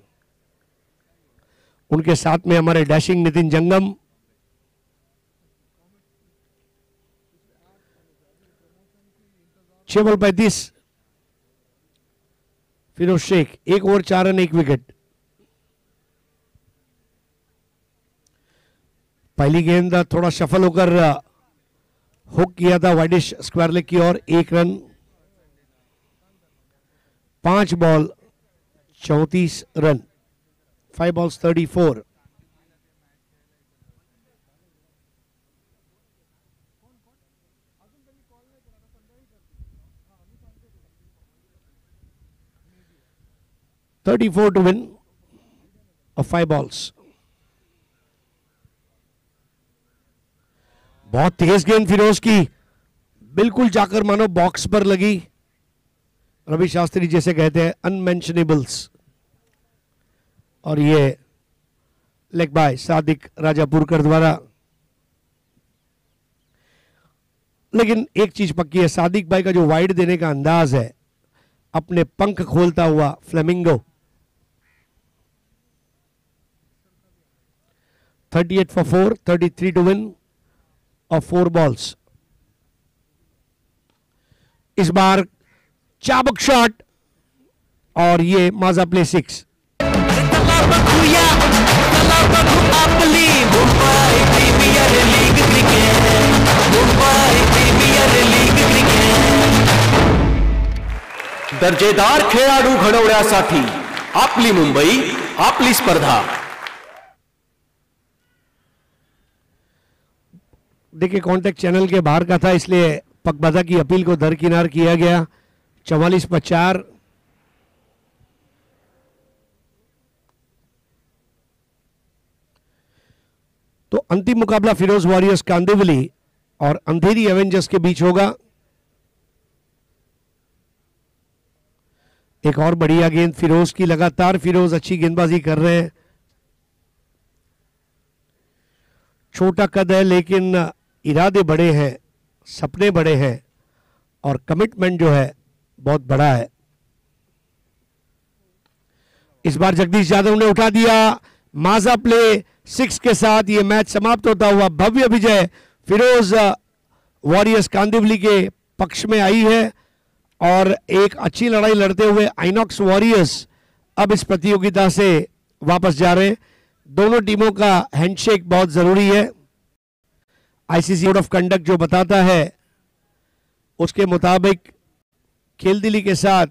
उनके साथ में हमारे डैशिंग नितिन जंगम। छह ball 35। Firoz Shaikh 1 over 4 run 1 wicket. पहली गेंद थोड़ा शफल होकर हुक किया था वाइडिश स्क्वायर लेग की ओर, 1 run. 5 ball 34 run, 5 balls 34। to win of 5 balls। बहुत तेज गेंद फिरोज की, बिल्कुल जाकर मानो बॉक्स पर लगी। रवि शास्त्री जैसे कहते हैं अनमेंशनेबल्स। और ये लेग बाय सादिक राजापुरकर द्वारा। लेकिन एक चीज पक्की है, सादिक भाई का जो वाइड देने का अंदाज है, अपने पंख खोलता हुआ flamingo. 38 for 4, 33 to win of 4 balls। इस बार चाबुक शॉट और ये माजा प्ले 6। चला बखूया, चला बखू आपली Mumbai premiere league cricket, Mumbai premiere league cricket. दर्जेदार खेळाडू घडवण्यासाठी आपली मुंबई, आपली स्पर्धा। देखिए कॉन्टेक्ट चैनल के बाहर का था, इसलिए पकबदा की अपील को दरकिनार किया गया। 44 पर 4। तो अंतिम मुकाबला फिरोज वॉरियर्स कांदिवली और अंधेरी एवेंजर्स के बीच होगा। एक और बढ़िया गेंद फिरोज की, लगातार फिरोज अच्छी गेंदबाजी कर रहे हैं। छोटा कद है लेकिन इरादे बड़े हैं, सपने बड़े हैं और कमिटमेंट जो है बहुत बड़ा है। इस बार जगदीश यादव ने उठा दिया। माजा प्ले 6 के साथ ये मैच समाप्त होता हुआ भव्य विजय फिरोज वॉरियर्स कांदिवली के पक्ष में आई है। और एक अच्छी लड़ाई लड़ते हुए आइनॉक्स वॉरियर्स अब इस प्रतियोगिता से वापस जा रहे हैं। दोनों टीमों का हैंडशेक बहुत जरूरी है। आईसीसी कोड ऑफ कंडक्ट जो बताता है उसके मुताबिक खेलदिली के साथ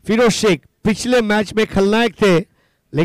फिरोज शेख पिछले मैच में खलनायक थे,